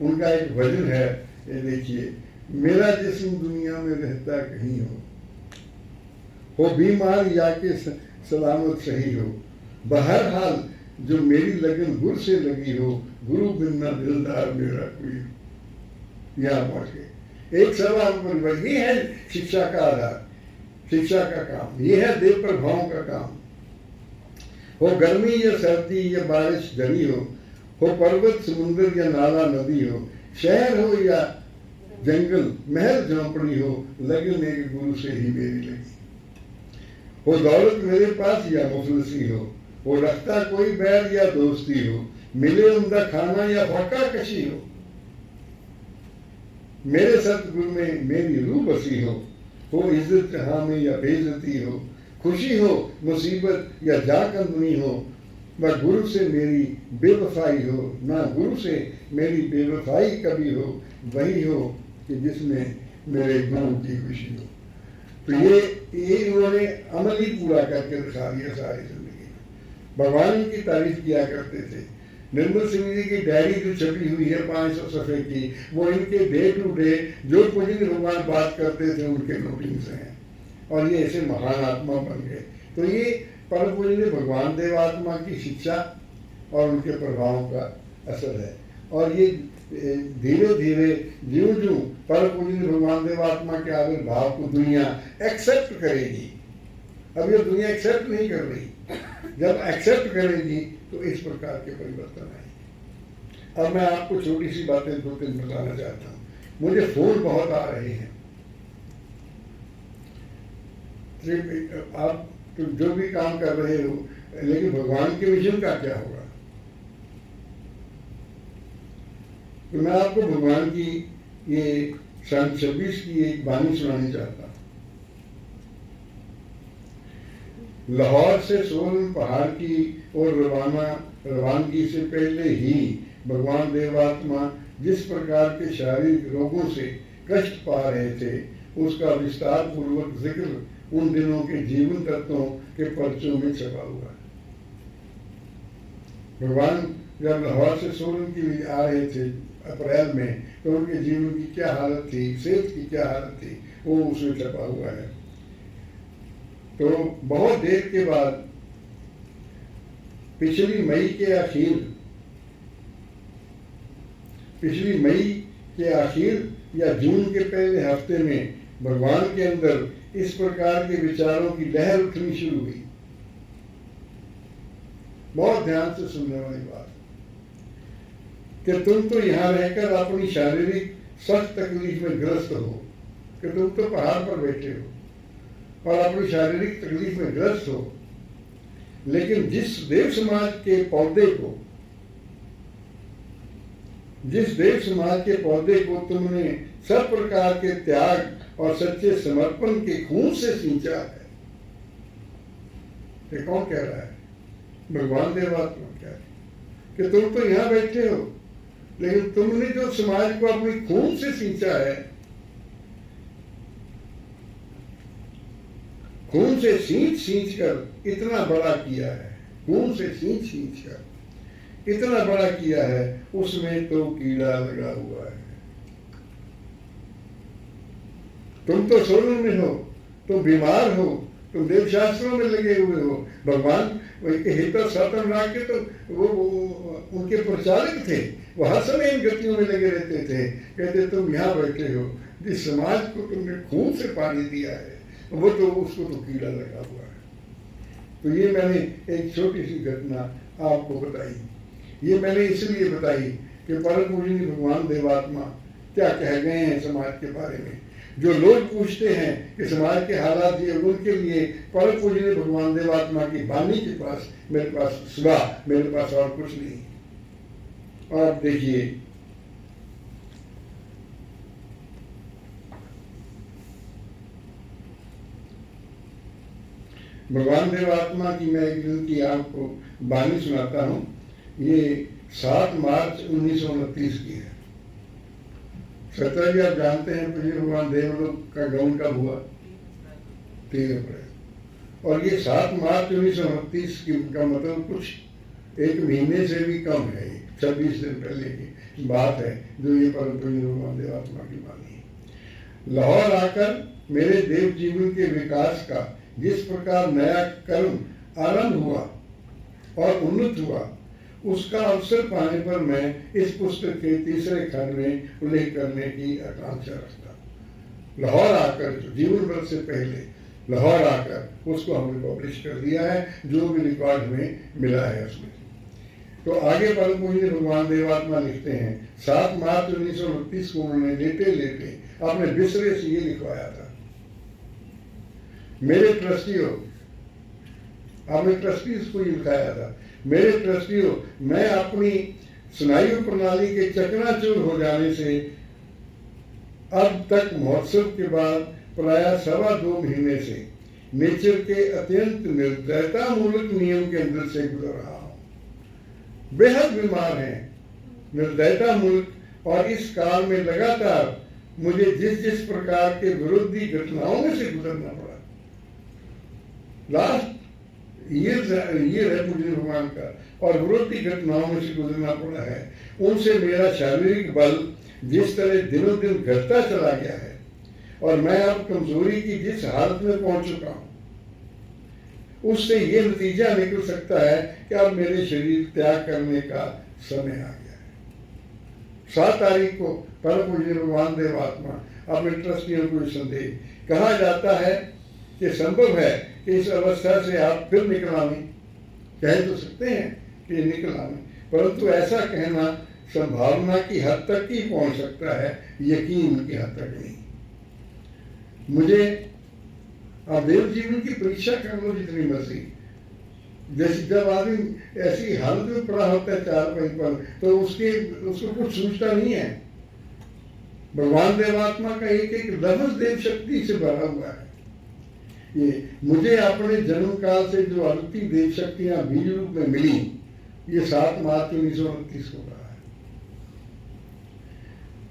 उनका एक भजन है, ये देखिए, मेरा जिस्म दुनिया में रहता कहीं हो बीमार या के सलामत सही हो, बहरहाल जो मेरी लगन गुरु से लगी हो, गुरु बिना दिलदार मेरा कोई। यहाँ पहुंच गए। एक सवाल पर ये है शिक्षा का आधार, शिक्षा का काम, ये है देव प्रभावों का काम। हो गर्मी या सर्दी या बारिश झड़ी हो पर्वत समुद्र या नाला नदी हो, शहर हो या जंगल महल झोंपड़ी हो, लगन एक गुरु से ही मेरी लगी। हो दौलत मेरे पास या मुफलिसी हो रखता कोई बैर या दोस्ती हो, मिले उम्दा खाना या फाका कशी हो मेरे सतगुरु में मेरी रूह बसी हो इज्जत जहां में या बेइज्जती हो, खुशी हो मुसीबत या जाकंदनी हो, वह गुरु से मेरी बेवफाई हो, ना गुरु से मेरी बेवफाई कभी हो, वही हो कि जिसमें मेरे गुरु की खुशी हो। तो ये उन्होंने अमल ही पूरा करके दिखा दिया सारी जिंदगी में। भगवान की तारीफ किया करते थे। निर्मल सिंह जी की डायरी जो छपी हुई है 500 सफ़े की, वो इनके डे टू डे जो पूजनीय भगवान बात करते थे उनके नोटिंग्स हैं, और ये ऐसे महान आत्मा बन गए। तो ये परम पूजनीय भगवान देव आत्मा की शिक्षा और उनके प्रभावों का असर है। और ये धीरे धीरे ज्यों ज्यों परम पूजनीय भगवान देव आत्मा के आविर्भाव को दुनिया एक्सेप्ट करेगी, अब ये दुनिया एक्सेप्ट नहीं कर रही, जब एक्सेप्ट करेगी तो इस प्रकार के परिवर्तन आएंगे। अब मैं आपको छोटी सी बातें 2-3 बताना चाहता हूँ। मुझे फोन बहुत आ रहे हैं, आप तो जो भी काम कर रहे हो, लेकिन भगवान के मिशन का क्या होगा। तो मैं आपको भगवान की ये सन 26 की एक वाणी सुनानी चाहता हूँ। लाहौर से सोलन पहाड़ की ओर रवानगी से पहले ही भगवान देवात्मा जिस प्रकार के शारीरिक रोगों से कष्ट पा रहे थे, उसका विस्तार पूर्वक जिक्र उन दिनों के जीवन तत्वों के पर्चों में छपा हुआ है। भगवान जब लाहौर से सोलन के लिए आ रहे थे अप्रैल में, तो उनके जीवन की क्या हालत थी, सेहत की क्या हालत थी, वो उसमें छपा हुआ है। तो बहुत देर के बाद पिछली मई के आखिर या जून के पहले हफ्ते में भगवान के अंदर इस प्रकार के विचारों की लहर उठनी शुरू हुई। बहुत ध्यान से सुनने वाली बात कि तुम तो यहां रहकर अपनी शारीरिक सख्त तकलीफ में ग्रस्त हो, कि तुम तो पहाड़ पर बैठे हो और अपनी शारीरिक तकलीफ में ग्रस्त हो, लेकिन जिस देव समाज के पौधे को तुमने सब प्रकार के त्याग और सच्चे समर्पण के खून से सींचा है। ये कौन कह रहा है? भगवान देवात्मा कह रहे कि तुम तो यहां बैठे हो, लेकिन तुमने जो समाज को अपनी खून से सींचा है, खून से सींच कर इतना बड़ा किया है, खून से सींच कर इतना बड़ा किया है, उसमें तो कीड़ा लगा हुआ है। तुम तो सोलन में हो, तुम बीमार हो, तुम देवशास्त्रों में लगे हुए हो। भगवान के हित सतम राग के तो वो उनके प्रचारक थे, वो हर समय इन गतियों में लगे रहते थे। कहते तुम यहाँ बैठे हो, जिस समाज को तुमने खून से पानी दिया है, वो तो उसको तो कीड़ा लगा हुआ है। तो ये मैंने एक छोटी सी घटना आपको बताई। ये मैंने इसलिए बताई कि परम पूजनीय भगवान देवात्मा क्या कह गए हैं समाज के बारे में। जो लोग पूछते हैं कि समाज के हालात ये, उनके लिए परम पूजनीय भगवान देवात्मा की वाणी के पास मेरे पास और कुछ नहीं। और आप देखिए, भगवान देवात्मा की मैं एक दिन की आपको वाणी सुनाता हूँ। ये 7 मार्च 1929 की है। सत्या जी आप जानते हैं पूज्य भगवान देवलोक का गमन कब हुआ? 3 अप्रैल। और ये 7 मार्च 1929 का मतलब कुछ 1 महीने से भी कम है, 26 दिन पहले की बात है जो ये परम पूज्य भगवान देवात्मा की वाणी है। लाहौर आकर मेरे देव जीवन के विकास का जिस प्रकार नया कर्म आरंभ हुआ और उन्नत हुआ, उसका अवसर पाने पर मैं इस पुस्तक के 3रे खंड में उल्लेख करने की आकांक्षा रखता हूँ। लाहौर आकर, जो जीवन भर से पहले लाहौर आकर, उसको हमने पब्लिश कर दिया है, जो भी रिकॉर्ड में मिला है उसमें। तो आगे परम पूज्य भगवान देवात्मा लिखते हैं, 7 मार्च 1929 को उन्होंने लेटे लेटे अपने बिस्तरे से ये लिखवाया था, मेरे ट्रस्टियों, आपने ट्रस्टीज को ये लिखाया था, मेरे ट्रस्टियों, मैं अपनी स्नायु प्रणाली के चकनाचूर हो जाने से अब तक महोत्सव के बाद प्राय 2.25 महीने से नेचर के अत्यंत निर्दयता मूलक नियम के अंदर से गुजर रहा हूं। बेहद बीमार हैं, निर्दयता मूलक, और इस काल में लगातार मुझे जिस प्रकार के विरोधी घटनाओं में से गुजरना पड़ा, लास्ट ईयर है पूज्य भगवान का, और विरोधी घटनाओं में से गुजरना पड़ा है, उनसे मेरा शारीरिक बल जिस तरह दिनों दिन घटता चला गया है, और मैं अब कमजोरी की जिस हालत में पहुंच चुका हूं, उससे ये नतीजा निकल सकता है कि अब मेरे शरीर त्याग करने का समय आ गया है। 7 तारीख को परम पूज्य भगवान देवात्मा अपने ट्रस्टियों को संदेश, कहा जाता है कि संभव है कि इस अवस्था से आप फिर निकल आवें। कह तो सकते हैं कि निकल आवें, परंतु ऐसा कहना संभावना की हद तक ही पहुंच सकता है, यकीन की हद तक नहीं। मुझे आप देव जीवन की परीक्षा कर लो जितनी मर्जी। जैसे जब आदमी ऐसी हालत में पड़ा होता है 4 पैर पर, तो उसको कुछ सूझता नहीं है। भगवान देवात्मा का एक एक लफ्ज देव शक्ति से भरा हुआ है। ये मुझे अपने जन्म काल से जो अद्वितीय देव शक्तियां बीज रूप में मिली, ये 7 मार्च 1929 को रहा है।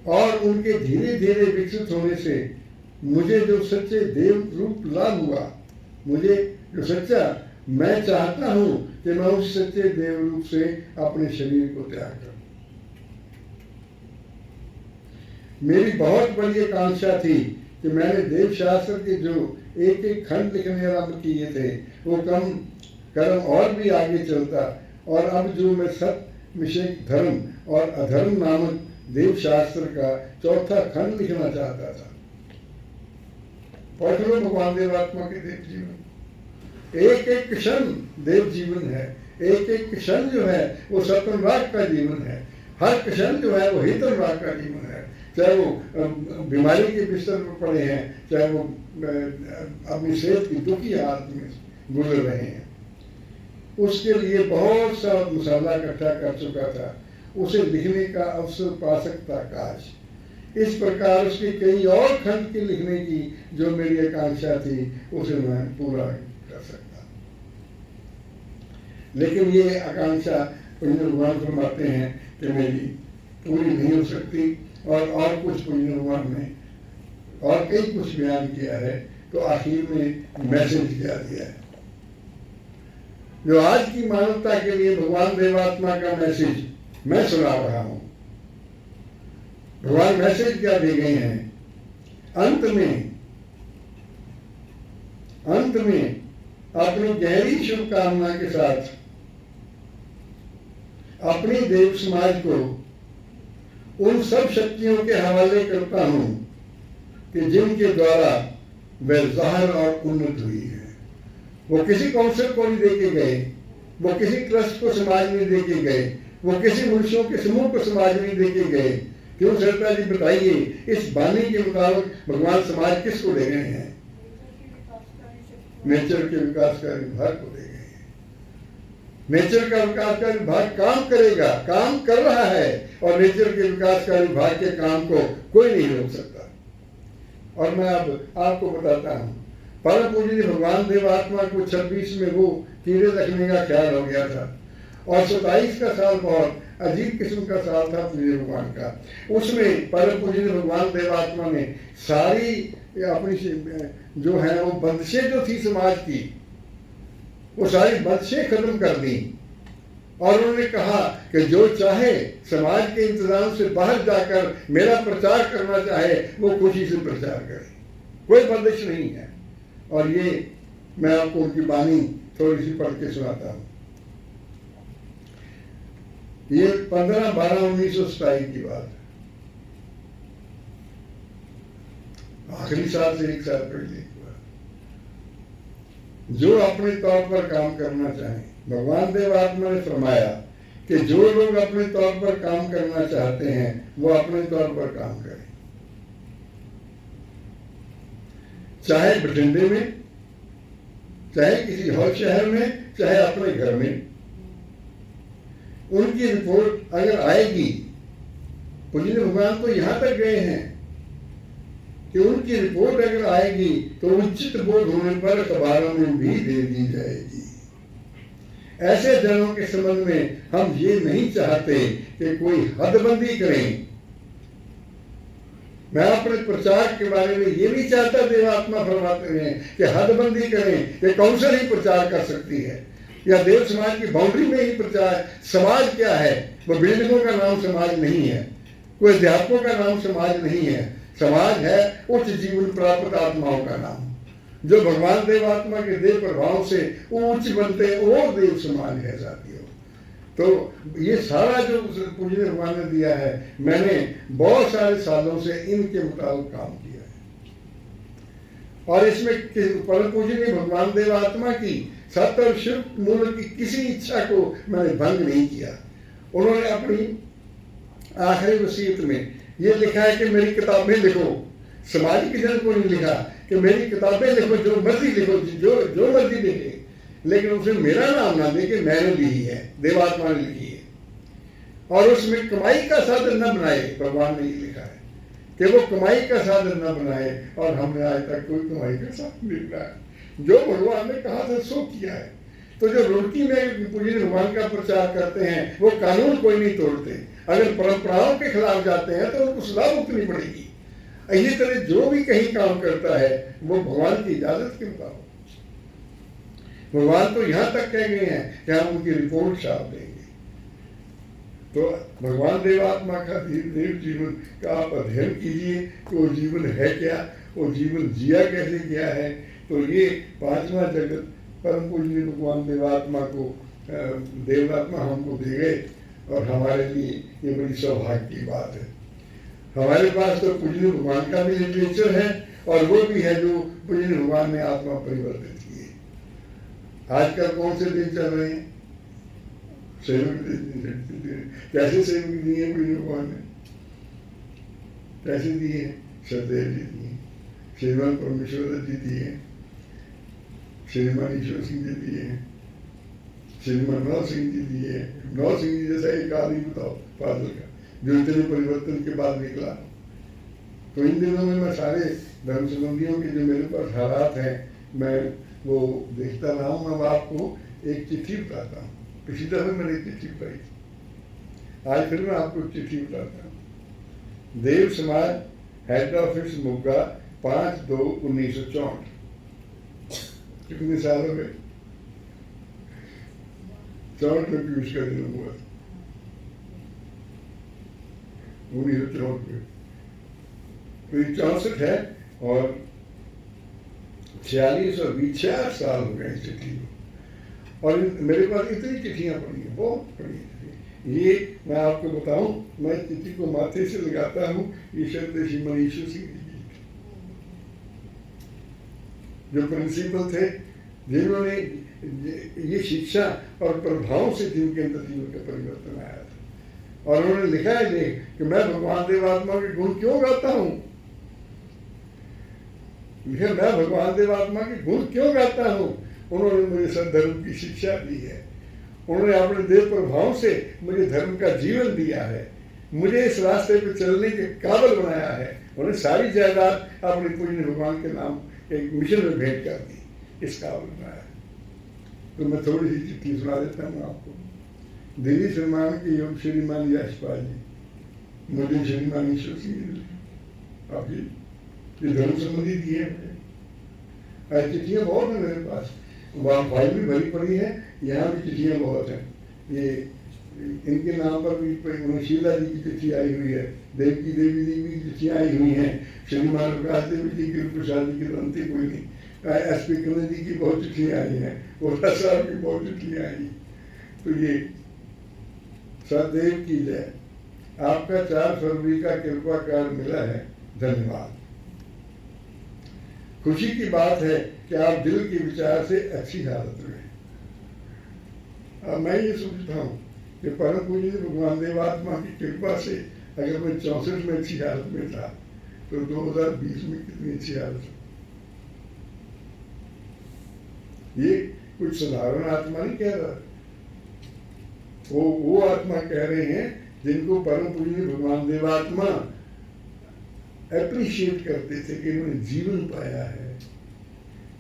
और उनके धीरे धीरे विकसित होने से मुझे जो सच्चे देव रूप लाभ हुआ, मुझे जो सच्चा मैं चाहता हूं कि मैं उस सच्चे देव रूप से अपने शरीर को त्याग करूं। मेरी बहुत बड़ी आकांक्षा थी कि मैंने देव शास्त्र के जो एक एक खंड लिखने आरंभ किए थे, वो कम कर्म और भी आगे चलता, और अब जो मैं सत्य विषय धर्म और अधर्म नामक देव शास्त्र का 4था खंड लिखना चाहता था। पढ़ लो भगवान देवात्मा के देव जीवन, एक एक क्षण देव जीवन है, एक एक क्षण जो है वो सतन राग का जीवन है, हर क्षण जो है वो हितन राग का जीवन है। चाहे वो बीमारी के बिस्तर पर पड़े हैं, चाहे वो अपनी सेहत की दुखी हालत में गुजर रहे हैं, उसके लिए बहुत सा मसाला इकट्ठा कर चुका था, उसे लिखने का अवसर पा सकता काश। इस प्रकार उसके कई और खंड के लिखने की जो मेरी आकांक्षा थी, उसे मैं पूरा कर सकता। लेकिन ये आकांक्षा पुण्य भगवान फरमाते हैं कि मेरी पूरी नहीं हो सकती, और कुछ पुण्य भगवान ने और कई कुछ बयान किया है, तो आखिर में मैसेज क्या दिया है जो आज की मानवता के लिए भगवान देवात्मा का मैसेज मैं सुना रहा हूं। भगवान मैसेज क्या दे गए हैं? अंत में अपनी गहरी शुभकामना के साथ अपनी देव समाज को उन सब शक्तियों के हवाले करता हूं कि जिनके द्वारा वह जाहिर और उन्नत हुई है। वो किसी काउंसिल को नहीं देके गए, वो किसी ट्रस्ट को समाज में देके गए, वो किसी मनुष्यों के समूह को समाज में देके गए। क्यों सरता जी बताइए, इस वाणी के मुताबिक भगवान समाज किसको दे गए हैं? नेचर के विकासकारी विभाग को दे गए हैं। नेचर का विकासकारी विभाग काम करेगा, काम कर रहा है, और नेचर के विकासकारी विभाग के काम को कोई नहीं रोक सकता। और मैं अब आपको बताता हूं, परम पूज्य भगवान देवात्मा को 26 में वो कीड़े रखने का ख्याल हो गया था, और 27 का साल बहुत अजीब किस्म का साल था पूज्य भगवान का। उसमें परम पूज्य भगवान देवात्मा ने सारी अपनी जो है वो बंदिशें जो थी समाज की, वो सारी बंदिशें खत्म कर दी, और उन्होंने कहा कि जो चाहे समाज के इंतजाम से बाहर जाकर मेरा प्रचार करना चाहे, वो खुशी से प्रचार करे, कोई बंदिश नहीं है। और ये मैं आपको उनकी वाणी थोड़ी सी पढ़ के सुनाता हूं। ये 15/12/1927 की बात है, आखिरी साल से 1 साल पहले की बात। जो अपने तौर पर काम करना चाहें, भगवान देवात्मा ने फरमाया कि जो लोग अपने तौर पर काम करना चाहते हैं, वो अपने तौर पर काम करें, चाहे बठिंडे में, चाहे किसी और शहर में, चाहे अपने घर में। उनकी रिपोर्ट अगर आएगी, पूज्य भगवान तो यहां तक गए हैं कि उनकी रिपोर्ट अगर आएगी तो उचित बोध होने पर अखबारों में भी दे दी जाएगी। ऐसे जनों के संबंध में हम ये नहीं चाहते कि कोई हदबंदी करें। मैं अपने प्रचार के बारे में ये नहीं चाहता, देवात्मा फरमाते हैं कि हदबंदी करें कि काउंसिल ही प्रचार कर सकती है, या देव समाज की बाउंड्री में ही प्रचार। समाज क्या है? वो बिल्डिंगों का नाम समाज नहीं है, कोई अध्यापकों का नाम समाज नहीं है। समाज है उच्च जीवन प्राप्त आत्माओं का नाम, जो भगवान देवात्मा के देव प्रभाव से उच्च बनते हैं, वो देव समाज है साथियों। तो ये सारा जो पूज्य भगवान ने दिया है, मैंने बहुत सारे सालों से इनके मुताबिक काम किया है, और इसमें परम पूज्य ने भगवान देवात्मा की सत्य और शुभ मूल की किसी इच्छा को मैंने भंग नहीं किया। उन्होंने अपनी आखिरी वसीयत में ये लिखा है कि मेरी किताबें लिखो, समाज के जन को नहीं लिखा कि मेरी किताबें लिखो, जो मर्जी लिखो, जो मर्जी लिखे, लेकिन उसमें मेरा नाम ना दे कि मैंने लिखी है, देवात्मा ने लिखी है। और उसमें कमाई का साधन न बनाए, भगवान ने ये लिखा है कि वो कमाई का साधन न बनाए, और हमने आज तक कोई कमाई का साधन नहीं बनाया। जो भगवान ने कहा था सो किया है। तो जो रुड़की में पूज्य भगवान का प्रचार करते हैं वो कानून कोई नहीं तोड़ते, अगर परंपराओं के खिलाफ जाते हैं तो उनको सजा भुगतनी पड़ेगी। इसी तरह जो भी कहीं काम करता है वो भगवान की इजाजत के मुताबिक। भगवान तो यहाँ तक कह गए हैं कि हम उनकी रिपोर्ट छाप देंगे। तो भगवान देवात्मा का धीरे धीरे जीवन का आप अध्ययन कीजिए कि वो जीवन है क्या, वो जीवन जिया कैसे गया है। तो ये पांचवा जगत परम पूजनीय भगवान देवात्मा को देवात्मा हमको दे गए, और हमारे लिए ये बड़ी सौभाग्य की बात है। हमारे पास तो पूजनीय भगवान का भी लिटरेचर है, और वो भी है जो पूजनीय भगवान ने आत्मा परिवर्तित की है। आजकल कौन से दिन चल रहे हैं? सेवक कैसे सेवक दिए पूजनीय भगवान ने? कैसे दिए? सदैव जी दिए, श्रीमान परमेश्वर जी दिए, श्रीमान ईश्वर सिंह जी दिए, श्रीमान नौ सिंह जी दिए। नौ सिंह जी जैसा एक आदमी बताओ फादर का, जो इतने परिवर्तन के बाद निकला। तो इन दिनों में मैं सारे धर्म संबंधियों के जो मेरे पास हालात हैं मैं वो देखता रहा हूँ। मैं आपको एक चिट्ठी बताता हूँ। पिछली दफे मैंने एक चिट्ठी बताई थी, आज फिर मैं आपको चिट्ठी बताता हूँ। देव समाज, हेड ऑफिस मोगा, 5/2/1964। कितने साल हो गए? 64 में पीयूष का जन्म हुआ, 1964 में। तो 64 है, और 46 और 46 साल हो गए चिट्ठी को। और मेरे पास इतनी चिट्ठियां पड़ी हैं, बहुत पड़ी हैं। ये मैं आपको बताऊं, मैं चिट्ठी को माथे से लगाता हूँ। ईश्वर श्रीमान ईश्वर सिंह जी जो प्रिंसिपल थे, जिन्होंने ये शिक्षा और प्रभाव से जिनके अंदर जीवन का परिवर्तन आया था। और उन्होंने लिखा है देख कि मैं भगवान देवात्मा के गुण क्यों गाता हूँ। मैं भगवान देवात्मा के गुण क्यों गाता हूँ? उन्होंने मुझे सद्धर्म की शिक्षा दी है, उन्होंने अपने देव प्रभाव से मुझे धर्म का जीवन दिया है, मुझे इस रास्ते पे चलने के काबिल बनाया है। उन्होंने सारी जायदाद अपने पूजनीय भगवान के नाम एक मिशन में भेंट कर दी, इस काबिल बनाया। तो मैं थोड़ी सी चिट्ठी सुना देता हूँ आपको। दिल्ली श्रीमान के योग श्रीमान यशपाल जी, मुझे श्रीमान ईश्वर सिंह आप ये धर्म संबंधी दिए मुझे। चिट्ठियाँ बहुत हैं मेरे पास, वहाँ फाइल भी भरी पड़ी है, यहाँ भी चिट्ठियाँ बहुत हैं। ये इनके नाम पर भी शीला जी की चिट्ठी आई हुई है, देवकी देवी जी की चिट्ठियाँ आई हुई हैं, श्रीमान प्रकाश देवी जी की, प्रसाद जी की अंतिम कोई नहीं। SP कन्हैया जी की बहुत चिट्ठियाँ आई हैं, ओरा साहब की बहुत चिट्ठियाँ आई। तो ये सदैव की जय। आपका 4 फरवरी का कृपा कार्ड मिला है, धन्यवाद। खुशी की बात है कि आप दिल के विचार से अच्छी हालत में। अब मैं ये सोचता हूँ कि परम पूज्य भगवान देवात्मा की कृपा से अगर मैं 64 में अच्छी हालत में था तो 2020 में कितनी अच्छी हालत है। ये कुछ साधारण आत्मा नहीं कह रहा, वो आत्मा कह रहे हैं जिनको परम पूज्य भगवान देवात्मा अप्रिशिएट करते थे कि इन्होंने जीवन पाया है।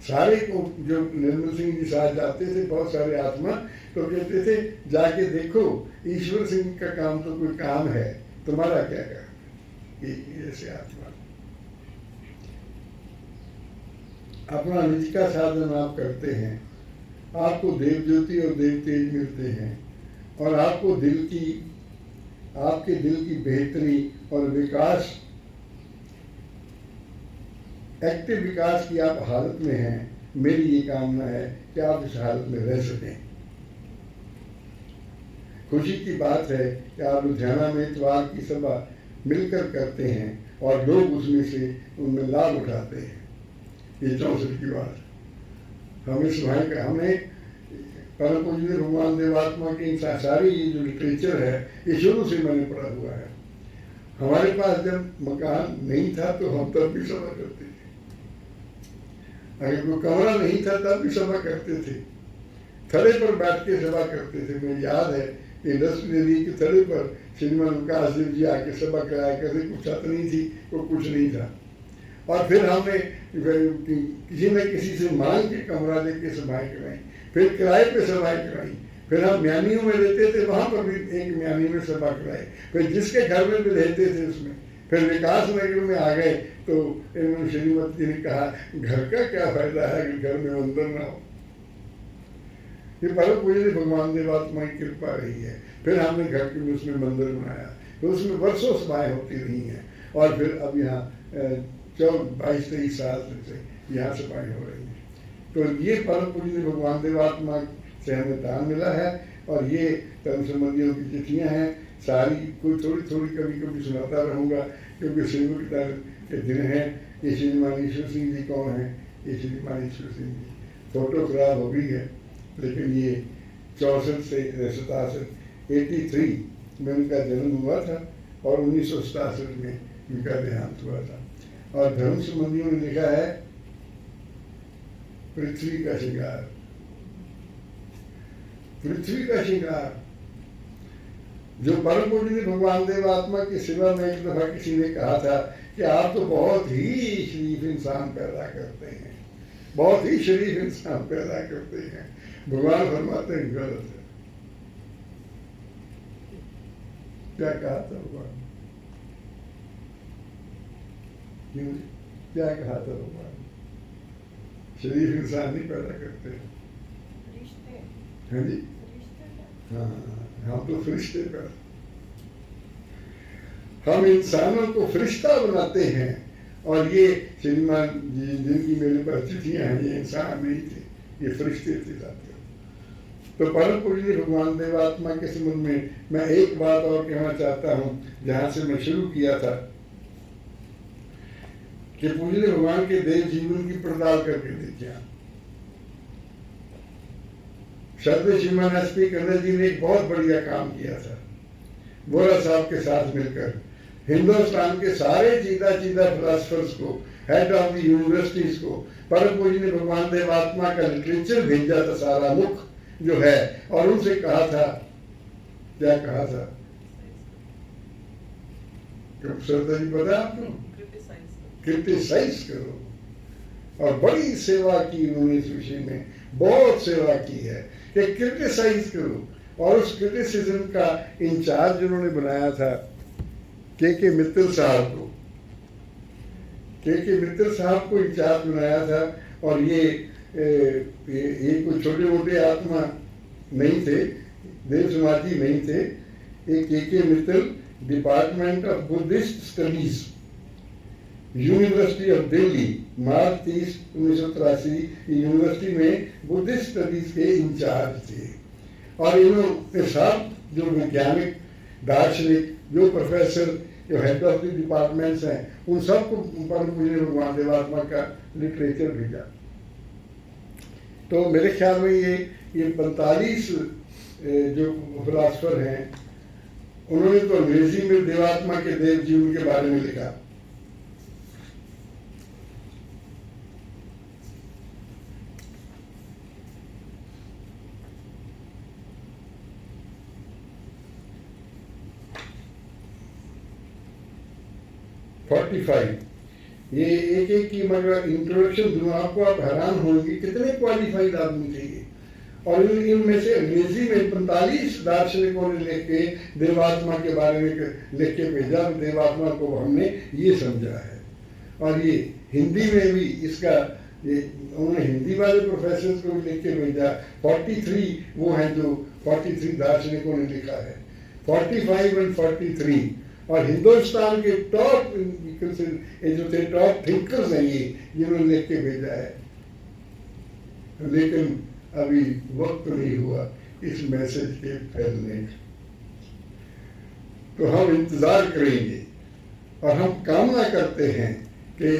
सारे को जो निर्मल सिंह जी साथ जाते थे, बहुत सारे आत्मा, तो कहते थे जाके देखो ईश्वर सिंह का काम तो कोई काम है, तुम्हारा क्या काम। ऐसे आत्मा अपना निज का साधन आप करते हैं, आपको देव ज्योति और देव तेज मिलते हैं, और आपको आपके दिल की बेहतरी और विकास, एक्टिव विकास की आप हालत में हैं। मेरी ये कामना है कि आप इस हालत में रह सकें। खुशी की बात है कि आप लुधियाना में इतवार की सभा मिलकर करते हैं और लोग उसमें से उनमें लाभ उठाते हैं। ये 64 की बात। हमें सभाएं का हमने परम पूज्य भगवान देवात्मा की सारी ये जो लिटरेचर है ये शुरू से मैंने पढ़ा हुआ है। हमारे पास जब मकान नहीं था तो हम तब भी सभा करते थे, अगर कोई कमरा नहीं था तब भी सभा करते थे, थड़े पर बैठ के सभा करते थे। मुझे याद है इंडस्ट्री नदी के तले पर श्रीमान विकास देव जी आके सभा कराया करते, कुछ छत नहीं थी, वो कुछ नहीं था। और फिर हमने किसी न किसी से मांग के कमरा लेके सभाएं कराई, फिर किराए पे सभाएं कराई, फिर हम म्यानियों में रहते थे, वहाँ पर भी एक म्यानी में सभा कराई, फिर जिसके घर में भी रहते थे उसमें, फिर विकास नगर में आ गए तो इन्होंने श्रीमती जी ने कहा घर का क्या फायदा है कि घर में अंदर ना हो। ये परम पूज्य भगवान देवात्मा की कृपा रही है। फिर हमने घर के उसमें मंदिर बनाया, तो उसमें वर्षों सभाएं होती रही हैं। और फिर अब यहाँ 22-23 साल से यहाँ सभाएं हो रही हैं। तो ये परम पूज्य भगवान देवात्मा से हमें दान मिला है। और ये धर्म संबंधियों की चिट्ठियाँ हैं सारी, कोई थोड़ी थोड़ी कभी कभी सुनाता रहूँगा, क्योंकि शिवता के दिन हैं। ये श्रीमान ईश्वर सिंह जी कौन है? ये श्रीमान ईश्वर सिंह जी, फोटो खराब हो गई है, लेकिन ये 64 से 87 83 में उनका जन्म हुआ था और 1967 में उनका देहांत हुआ था। और धर्म संबंधियों ने लिखा है पृथ्वी का श्रृंगार, पृथ्वी का श्रृंगार। जो परम पूज्य भगवान देवात्मा की सेवा में एक दफा किसी ने कहा था कि आप तो बहुत ही शरीफ इंसान पैदा करते हैं, बहुत ही शरीफ इंसान पैदा करते हैं। भगवान फरमाते हैं गलत है। क्या कहा था भगवान? क्यों? क्या कहा था भगवान? शरीफ इंसान नहीं पैदा करते हैं, है जी? हाँ, हम तो फरिश्ते पर, हम इंसानों को फरिश्ता बनाते हैं। और ये श्रीमान जी जिनकी मेरे पास चिट्ठियाँ हैं, ये इंसान नहीं थे, ये फरिश्ते थे जाते। तो परम पूज्य भगवान देवात्मा के संबंध में मैं एक बात और कहना चाहता हूँ, जहाँ से मैं शुरू किया था कि पूज्य भगवान के देव जीवन की पड़ताल करके देखिए। श्रद्धेय श्रीमान एसपी कर्नल जी ने एक बहुत बढ़िया काम किया था, वोरा साहब के साथ मिलकर हिंदुस्तान के सारे चीदा फिलासफर्स को, हेड ऑफ द यूनिवर्सिटीज को परम पूज्य भगवान देवात्मा का लिटरेचर भेजा था, सारा मुख जो है, और उनसे कहा था, क्या कहा था? श्रद्धा जी पता है आपको? क्रिटिसाइज करो। और बड़ी सेवा की उन्होंने इस विषय में, बहुत सेवा की है कि क्रिटिसाइज करो। और उस क्रिटिसिज्म का इंचार्ज उन्होंने बनाया था के मित्तल साहब को, के मित्तल साहब को इंचार्ज बनाया था। और ये कोई छोटे मोटे आत्मा नहीं थे, देव समाजी नहीं थे। एक के Mittal, department of Buddhist studies, university of Delhi, March 30, 1983 university में बुद्धिस्ट स्टडीज के इंचार्ज थे। और इन्होंने सब जो वैज्ञानिक, दार्शनिक, जो प्रोफेसर, जो हेड ऑफ द डिपार्टमेंट्स हैं, उन सबको परम पूज्य भगवान देवात्मा का लिटरेचर भेजा। तो मेरे ख्याल में ये 45 जो फिलासफर हैं, उन्होंने तो अंग्रेजी में देवात्मा के देव जीवन के बारे में लिखा। ये एक की मगर इंट्रोडक्शन दूँ आपको, आप हैरान होंगे कितने क्वालिफाइड आदमी थे ये। और इनमें से अंग्रेजी में 45 दार्शनिकों ने लिख के देवात्मा के बारे में लिख के भेजा। देवात्मा को हमने ये समझा है। और ये हिंदी में भी इसका, उन्होंने हिंदी वाले प्रोफेसर को भी लिख के भेजा। 43 वो हैं जो 43 दार्शनिकों ने लिखा है, 45 और 43। और हिंदुस्तान के टॉप जो थे, टॉप थिंकर्स हैं ये, जिन्होंने लिख के भेजा है। लेकिन अभी वक्त नहीं हुआ इस मैसेज के फैलने का। तो हम इंतजार करेंगे और हम कामना करते हैं कि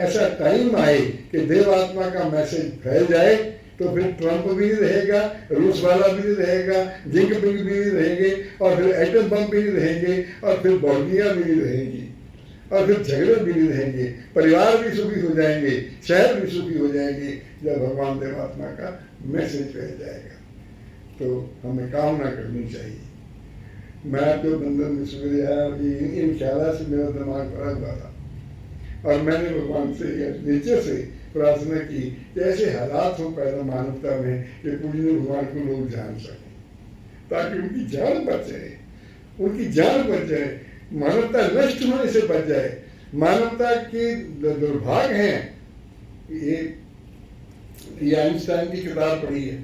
ऐसा टाइम आए कि देवात्मा का मैसेज फैल जाए। तो फिर ट्रंप भी नहीं रहेगा, रूस वाला भी नहीं रहेगा, जिंगपिंग भी नहीं रहेंगे, और फिर एटम बम भी नहीं रहेंगे, और फिर बॉर्निया भी नहीं रहेंगी, और फिर झगड़े भी नहीं रहेंगे। परिवार भी सुखी हो जाएंगे, शहर भी सुखी हो जाएंगे, जब भगवान देवात्मा का मैसेज फैल जाएगा। तो हमें कामना करनी चाहिए। मैं जो बंधन में सवेरे आया, इन ख्यालों से मेरा दिमाग भरा हुआ था और मैंने भगवान से नीचे से प्रार्थना की कि ऐसे हालात हो पैदा मानवता में कि पूजनीय भगवान को लोग जान सकें, ताकि उनकी जान बच जाए, उनकी जान बच जाए, मानवता नष्ट होने से बच जाए। मानवता के दुर्भाग्य हैं। ये आइंस्टाइन की किताब पढ़ी है।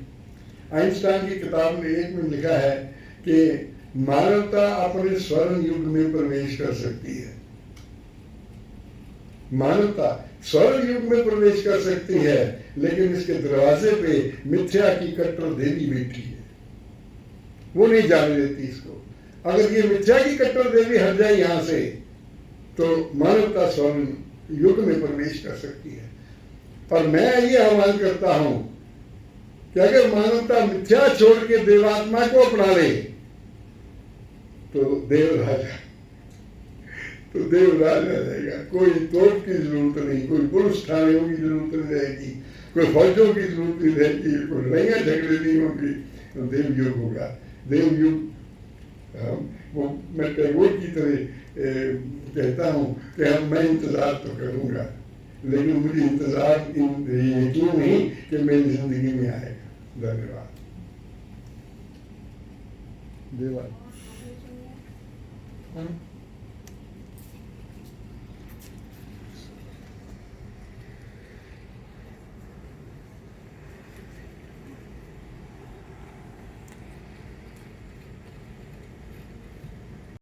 आइंस्टाइन की किताब में एक में लिखा है कि मानवता अपने स्वर्ण युग में प्रवेश कर सकती है। मानवता स्वर्ण युग में प्रवेश कर सकती है, लेकिन इसके दरवाजे पे मिथ्या की कट्टर देवी बैठी है, वो नहीं जाने देती इसको। अगर ये मिथ्या की कट्टर देवी हट जाए यहां से, तो मानवता स्वर्ण युग में प्रवेश कर सकती है। पर मैं ये आह्वान करता हूं कि अगर मानवता मिथ्या छोड़ के देवात्मा को अपना ले, तो देवराज आ जाएगा। कोई तोप की जरूरत नहीं, कोई पुलिस थानों की जरूरत नहीं रहेगी, कोई फौजों की जरूरत नहीं रहेगी, कोई लड़ाइयाँ झगड़े नहीं होंगी, तो देवयुग होगा। देवयुग वो मैं टैगोर की तरह कहता हूँ कि मैं इंतजार तो करूँगा, लेकिन मुझे इंतजार यकीन नहीं कि मेरी जिंदगी में आएगा। धन्यवाद। देवा